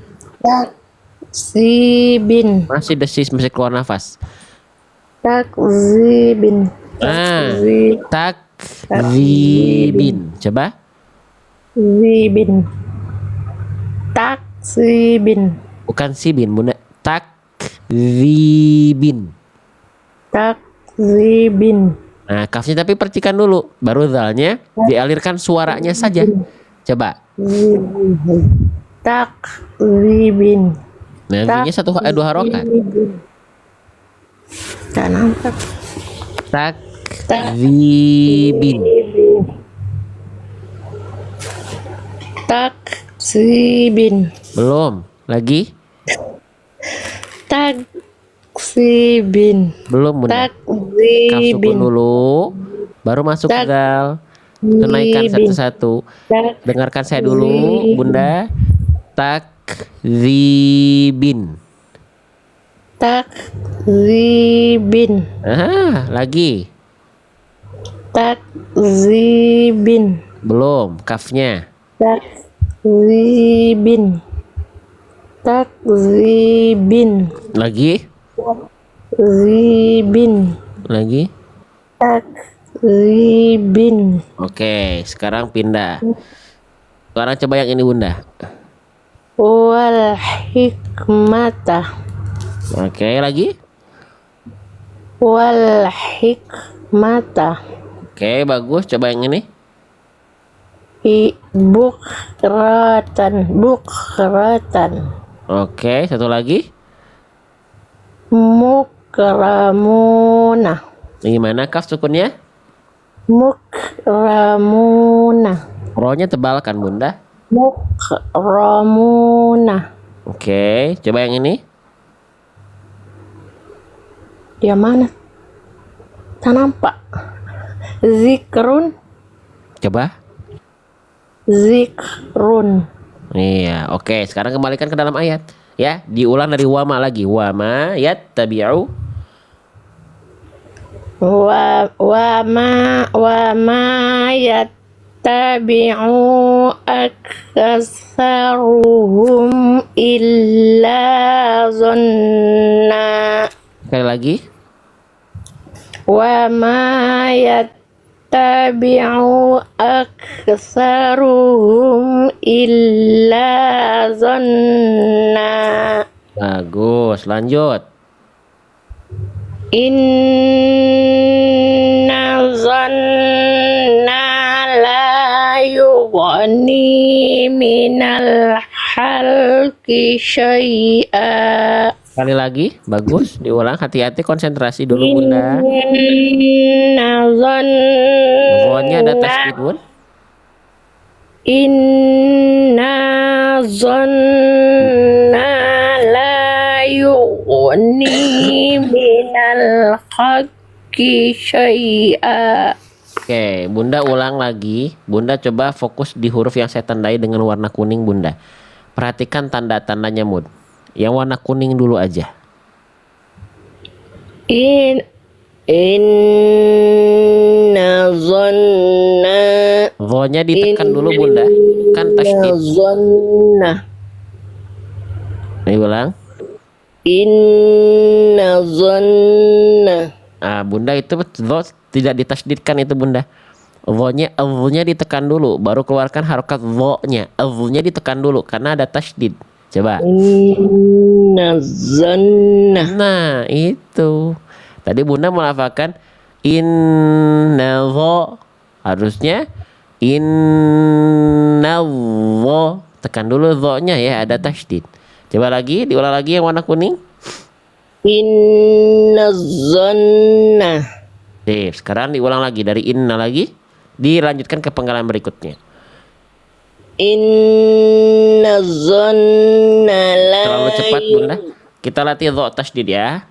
Taksibin. masih desis, masih keluar nafas. Takzibin. Nah, takzibin. Coba. Zibin. Taksibin. Bukan sibin Bunda. Takzibin. Takzibin. Nah, kafnya tapi percikan dulu, baru zalnya dialirkan suaranya saja. Coba. Takribin. Nah, V-nya dua harokat. Tak nampak. Takzibin. Taksibin. Belum. Lagi? Taksibin. Belum, Bunda. Kaf sukun Takzibin. dulu, baru masuk ke zal. Tunaikan satu-satu. Dengarkan saya dulu, Bunda. Takzibin. Takzibin. Lagi. Takzibin. Belum, kafnya. Takzibin. Takzibin. Lagi? Zibin. Lagi? Takzibin. Oke, sekarang pindah. Sekarang coba yang ini, Bunda. Wal hikmata. Oke, lagi? Wal hikmata. Oke, bagus. Coba yang ini. Bukratan. Bukratan. Oke, satu lagi. Mukramuna. Gimana kaf sukunnya? Mukramuna. Ro-nya tebal kan, Bunda? Mukramuna. Oke, coba yang ini. Dia mana? Tak nampak. Zikrun. Coba. Zikrun. Iya, oke. Sekarang kembalikan ke dalam ayat. Ya, diulang dari wama lagi. Wama yattabi'u. wa ma yattabi'u aktsaruhum illa zanna. Sekali lagi. Wa ma yattabi'u aktsaruhum illa zanna. Bagus, lanjut. Inna zanna la yughni minal halki syai'a. Sekali lagi, bagus. Diulang, hati-hati, konsentrasi dulu, Bunda. Inna Ro-nya ada tasdid, Bun. Inna zanna la yughni minal haqqi syai'a. Oke, Bunda ulang lagi. Bunda coba fokus di huruf yang saya tandai dengan warna kuning, Bunda. Perhatikan tanda-tandanya, Bun. Yang warna kuning dulu aja. Inna zanna. Vo-nya ditekan dulu, Bunda. Kan tasdid. Zanna. Ayo ulang. Inna zanna. Bunda itu vo tidak ditasdidkan itu, Bunda. Vo-nya ditekan dulu, baru keluarkan harokat vo-nya. Vo-nya ditekan dulu karena ada tasdid. Coba. Inna zanna. Nah, itu. Tadi Bunda melafalkan inna vo. Harusnya inna vo. Tekan dulu vo-nya ya, ada tasdid. Coba lagi, diulang lagi yang warna kuning. Inna zanna. Sip, sekarang diulang lagi dari inna lagi. Dilanjutkan ke penggalan berikutnya. Inna zanna la. Terlalu cepat, Bunda. Kita latih dho tasdid ya.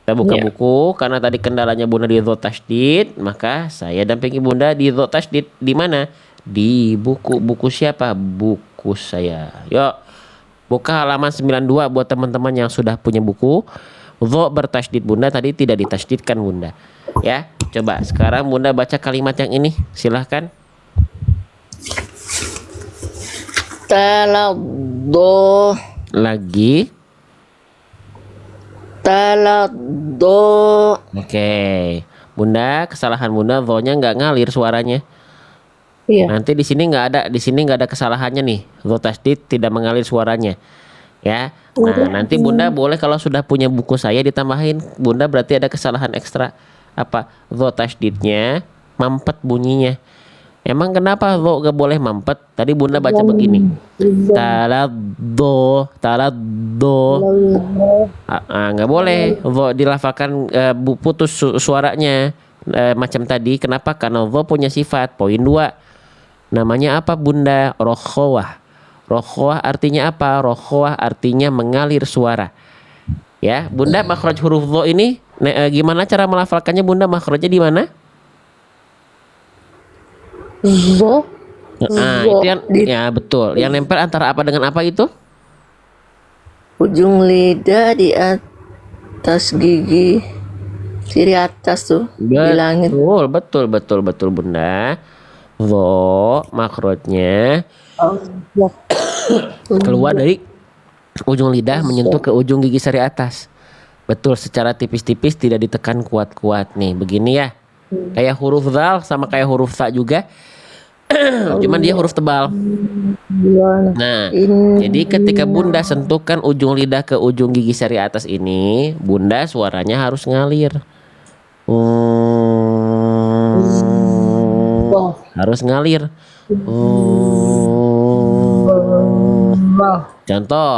Kita buka buku karena tadi kendalanya Bunda di dho tasdid, maka saya dampingi Bunda di dho tasdid di mana? Di buku siapa? Buku saya. Yuk. Buka halaman 92 buat teman-teman yang sudah punya buku. Dho bertasdid, Bunda tadi tidak ditasdidkan, Bunda. Ya, coba sekarang Bunda baca kalimat yang ini. Silahkan. Taladdo. Lagi. Taladdo. Oke. Bunda, kesalahan Bunda dho-nya nggak ngalir suaranya. Iya. Nanti di sini nggak ada kesalahannya nih. Dho tasdid tidak mengalir suaranya. Ya. Nah, nanti Bunda boleh kalau sudah punya buku saya ditambahin. Bunda berarti ada kesalahan ekstra. apa dho tasdidnya mampet bunyinya. Emang kenapa dho gak boleh mampet? Tadi Bunda baca begini. Taladdo, taladdo. Nggak boleh dho dilafalkan putus suaranya macam tadi. Kenapa? Karena dho punya sifat. Poin 2. Namanya apa Bunda? Rokhawah. Rokhawah artinya apa? Rokhawah artinya mengalir suara. Ya, Bunda makhraj huruf dho ini gimana cara melafalkannya Bunda? Makhrajnya di mana? Zo. Nah, itu yang ya betul. Yang nempel antara apa dengan apa itu? Ujung lidah di atas gigi kiri atas tuh di langit. Betul Bunda. Dho makhrajnya keluar dari ujung lidah menyentuh ke ujung gigi sari atas. Betul, secara tipis-tipis tidak ditekan kuat-kuat nih. Begini ya. Kayak huruf zal sama kayak huruf sa juga. Cuman dia huruf tebal. Nah, jadi ketika Bunda sentuhkan ujung lidah ke ujung gigi sari atas ini, Bunda suaranya harus ngalir. Harus ngalir. Contoh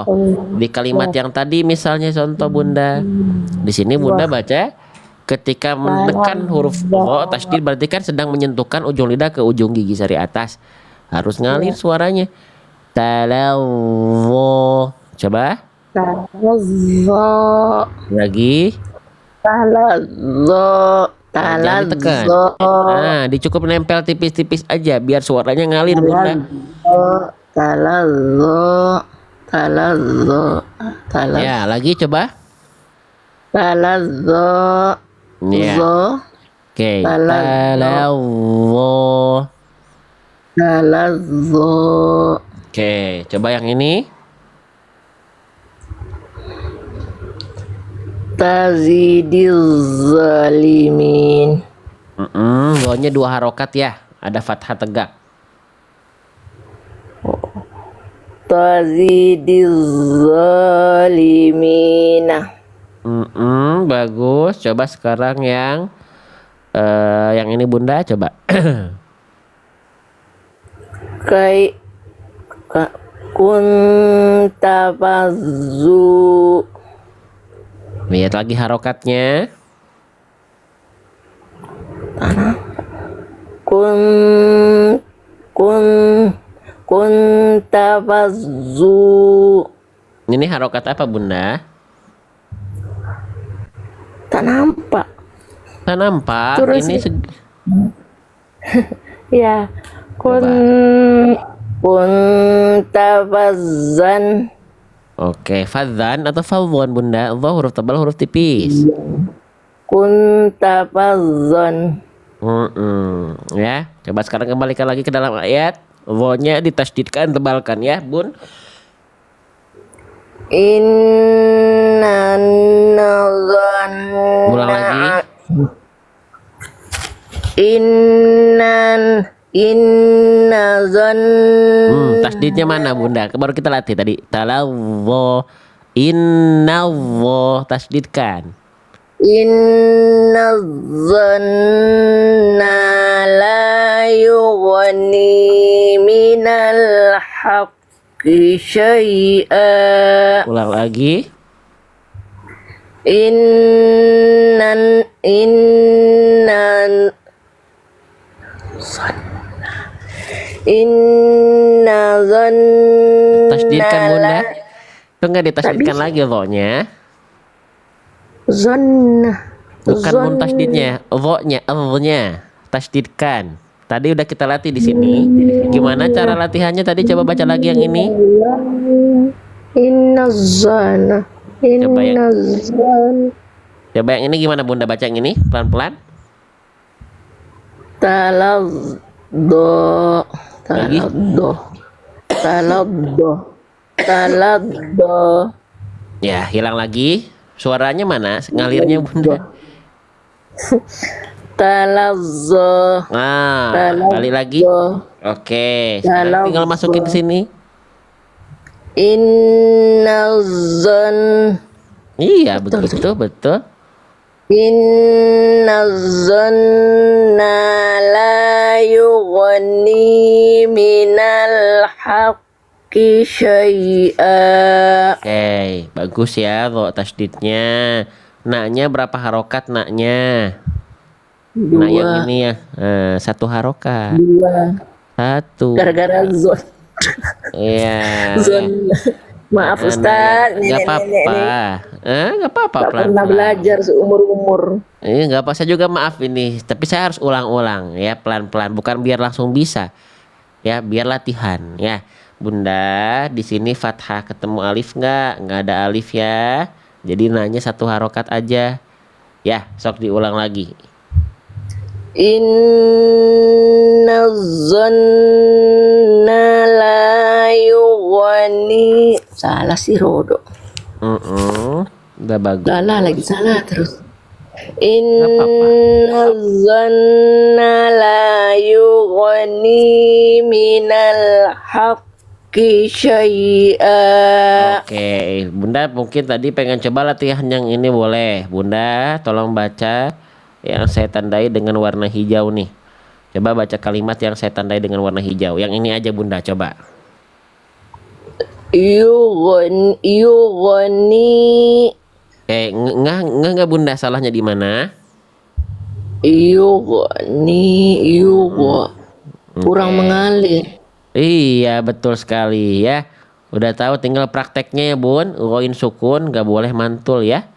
di kalimat yang tadi misalnya contoh Bunda. Di sini Bunda baca ketika menekan huruf dho tasdid berarti kan sedang menyentuhkan ujung lidah ke ujung gigi sari atas. Harus ngalir suaranya. Talawwo. Coba. Talazzo. Lagi. Talazzo. Jangan ditekan. Nah, dicukup nempel tipis-tipis aja biar suaranya ngalir Bunda. Talazzo. Talazzo. Ya, lagi coba. Talazzo. Ya. Zo. Oke. Talazzo. Talawwo. Talazzo. Oke, coba yang ini. Tazidiz zalimin. Dhonya 2 harokat ya. Ada fathah tegak. Tazidiz zalimina. Bagus. Coba sekarang yang ini Bunda coba. Kuntafazu. Lihat lagi harokatnya. Kuntafazu. Ini harokat apa Bunda? Tak nampak. Tak nampak. Terus Ini ya. Kuntafazan. Oke, fadzan atau fadzon Bunda? Dho huruf tebal huruf tipis. Kuntafazan. Ya, coba sekarang kembalikan lagi ke dalam ayat. Dhonya ditasdidkan, tebalkan ya, Bun. Inna nazanna. Ulang lagi. Inna zanna. Tasdidnya mana Bunda? Baru kita latih tadi. Talawwo. Innawwo. Tasdidkan. Inna zanna la yughni minal haqqi syai'a. Ulang lagi. Inna zanna. Tasdidkan Bunda. Itu nggak ditasdidkan lagi dhonya. Zanna. Bukan Bun tasdidnya, dhonya tasdidkan. Tadi udah kita latih di sini. Gimana cara latihannya tadi? Coba baca lagi yang ini. Inna zanna. Coba Inna zanna. Coba yang ini gimana Bunda baca yang ini pelan-pelan. Taladdo. Taladdo. Taladdo. Taladdo. Ya, hilang lagi. Suaranya mana? Ngalirnya Bunda. Talazzo. Nah, balik lagi. Oke, sekarang tinggal masukin ke sini. Inna zan. Iya, betul. Inna zanna la yughni minal haqqi syai'a. Oke, bagus ya kok tasdidnya. Naknya berapa harokat naknya? Nah yang Dua. ini ya, satu harokat. Dua. Satu. Gara-gara zon. Iya. Zon. Maaf Nah yang Ustaz, nggak nenek-nenek apa-apa. ini Nggak apa-apa tak pernah pelan-pelan. belajar seumur-umur. Nggak apa, saya juga maaf ini. Tapi saya harus ulang-ulang ya pelan-pelan. Bukan biar langsung bisa. Ya biar latihan ya. Bunda di sini fathah ketemu alif nggak ada alif ya, jadi nanya satu harokat aja ya. Sok diulang lagi. Inna zanna la yughni. Salah sih Rodo. Udah bagus. Salah lagi, salah terus. Nggak apa-apa. Inna zanna la yughni minal haqqi syai'a. Oke, Bunda mungkin tadi pengen coba latihan yang ini, boleh Bunda tolong baca yang saya tandai dengan warna hijau nih. Coba baca kalimat yang saya tandai dengan warna hijau. Yang ini aja Bunda, coba. Yughni. Nggak Bunda, salahnya di mana? Yughni. Kurang Oke. mengalir. Iya betul sekali ya. Udah tahu, tinggal prakteknya ya Bun. Uroin sukun nggak boleh mantul ya.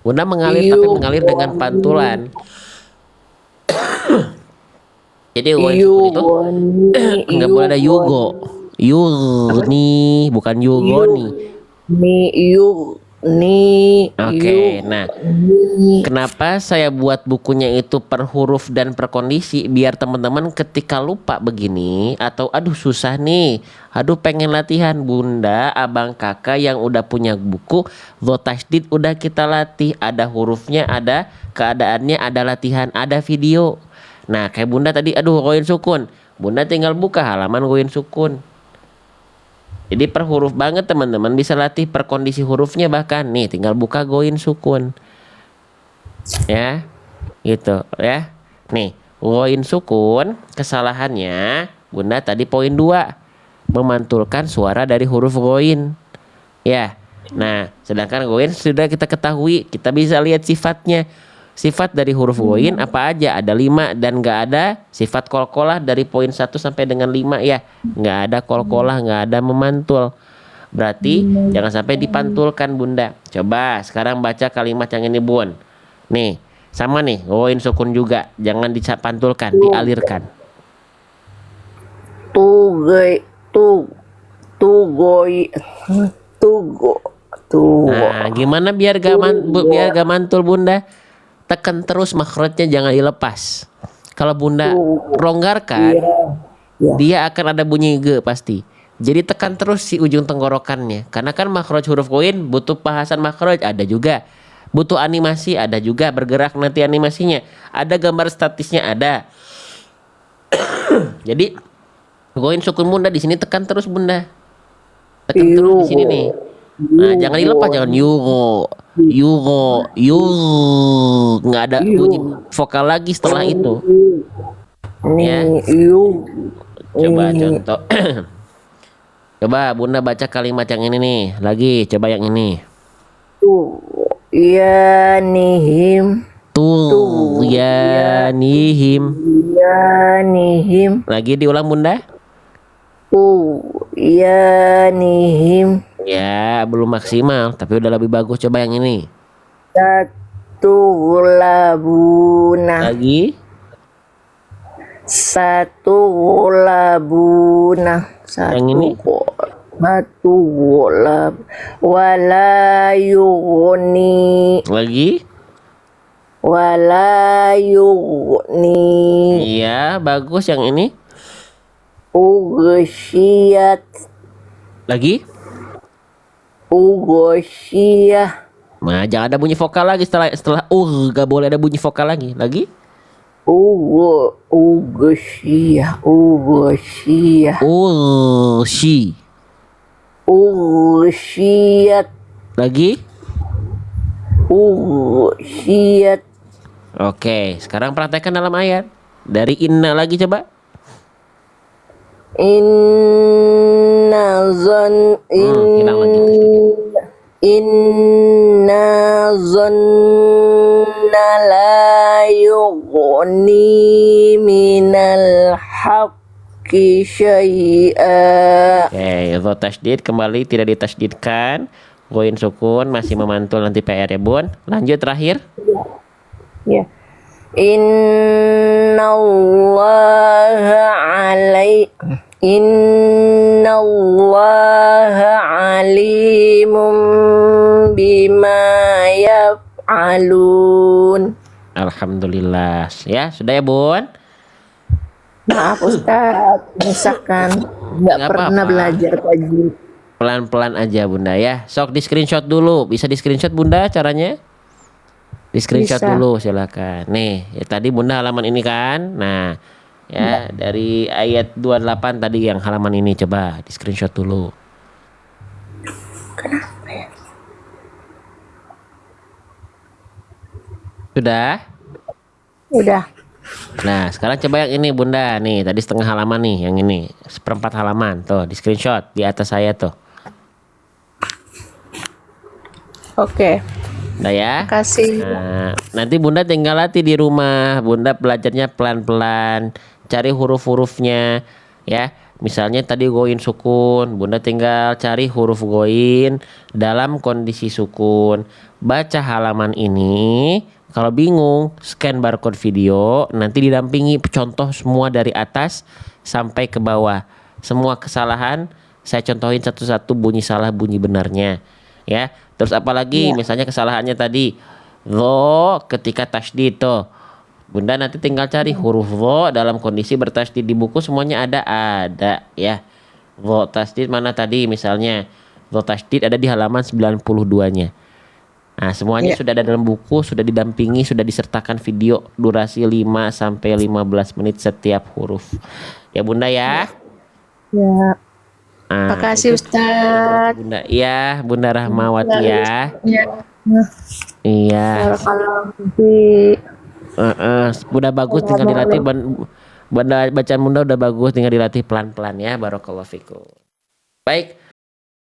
Bunda mengalir tapi mengalir dengan pantulan. Jadi uroin sukun itu nggak boleh ada yugo. Yugni bukan yugoni. Yughni. Oke, nah kenapa saya buat bukunya itu per huruf dan per kondisi, biar teman-teman ketika lupa begini atau aduh susah nih, aduh pengen latihan, Bunda, abang, kakak yang udah punya buku Dho Tasdid udah kita latih, ada hurufnya, ada keadaannya, ada latihan, ada video. Nah kayak Bunda tadi, aduh koin sukun, Bunda tinggal buka halaman koin sukun. Jadi per huruf banget teman-teman, bisa latih per kondisi hurufnya, bahkan nih tinggal buka goin sukun ya, gitu ya. Nih goin sukun, kesalahannya Bunda tadi poin 2, memantulkan suara dari huruf goin ya. Nah sedangkan goin sudah kita ketahui, kita bisa lihat sifatnya. Sifat dari huruf goin apa aja? Ada 5 dan nggak ada sifat kolkolah dari poin 1 sampai dengan 5 ya. Nggak ada kolkolah, nggak ada memantul. Berarti jangan sampai dipantulkan Bunda. Coba sekarang baca kalimat yang ini Bun. Nih sama nih, goin sukun juga. Jangan dipantulkan, dialirkan. Tugoi. Tugoi. Nah gimana biar biar gak mantul Bunda? Tekan terus makhrajnya, jangan dilepas. Kalau Bunda longgarkan, dia akan ada bunyi ge pasti. Jadi tekan terus si ujung tenggorokannya. Karena kan makhraj huruf koin butuh bahasan makhraj, ada juga. Butuh animasi, ada juga. Bergerak nanti animasinya. Ada gambar statisnya, ada. Jadi koin sukun Bunda di sini tekan terus Bunda. Tekan terus di sini nih. Nah jangan dilepas, jangan yugo, nggak ada bunyi vokal lagi setelah itu ya. Coba contoh. Coba Bunda baca kalimat yang ini nih lagi, coba yang ini. Ya nihim. Ya nihim. Lagi diulang Bunda. Ya nihim. Ya belum maksimal tapi udah lebih bagus. Coba yang ini. Satu labuna. Lagi. Satu labuna. Yang ini. Satu lab. Wala yughni. Lagi. Wala yughni. Iya bagus yang ini. Ughsyiyat. Lagi. Ughsyiyah. Nah, jangan ada bunyi vokal lagi setelah gak boleh ada bunyi vokal lagi. Lagi. Ughsyiyah. Ughsyiyah. Ughsyiyat. Lagi. Ughsiyat. Oke, sekarang praktekkan dalam ayat. Dari inna lagi coba. Inna zon Hilang lagi tasdidnya. Inna zonna la yughni minal haqqi syai'a. Oke, dha tasdid kembali tidak ditasdidkan. Goin sukun masih memantul nanti PR ya bun. Lanjut terakhir. Ya. Innallaha alimun bima yaf'alun. Alhamdulillah. Ya, sudah ya bun. Maaf Ustaz, misalkan nggak Nggak pernah apa-apa. belajar tajwid. Pelan-pelan aja bunda ya. Sok di screenshot dulu. Bisa di screenshot bunda caranya? Di screenshot Bisa. dulu silakan. Nih, ya tadi bunda halaman ini kan. Nah, ya dari ayat 28 tadi yang halaman ini coba di screenshot dulu. Sudah? Udah. Nah, sekarang coba yang ini bunda. Nih, tadi setengah halaman nih, yang ini. Seperempat halaman. Tuh, di screenshot. Di atas saya tuh. Oke. Udah ya? Kasih. Nah, nanti bunda tinggal latih di rumah. Bunda belajarnya pelan-pelan. Cari huruf-hurufnya. Ya, misalnya tadi goin sukun. Bunda tinggal cari huruf goin dalam kondisi sukun. Baca halaman ini. Kalau bingung, scan barcode video. Nanti didampingi contoh semua dari atas sampai ke bawah. Semua kesalahan saya contohin satu-satu bunyi salah bunyi benarnya. Ya, terus apalagi misalnya kesalahannya tadi dho ketika tasdid tuh. Bunda nanti tinggal cari huruf dho dalam kondisi bertasdid di buku semuanya ada ya. Dho tasdid mana tadi misalnya dho tasdid ada di halaman 92-nya. Nah, semuanya Ya. sudah ada dalam buku, sudah didampingi, sudah disertakan video durasi 5 sampai 15 menit setiap huruf. Ya Bunda ya. Ya. Nah, Makasih itu Ustaz. Bunda. Iya, Bunda Rahmawati ya. Ya. Iya. Barakallahu fiik. Udah bagus tinggal dilatih bacaan Bunda udah bagus tinggal dilatih pelan-pelan ya. Barakallahu fikum. Baik,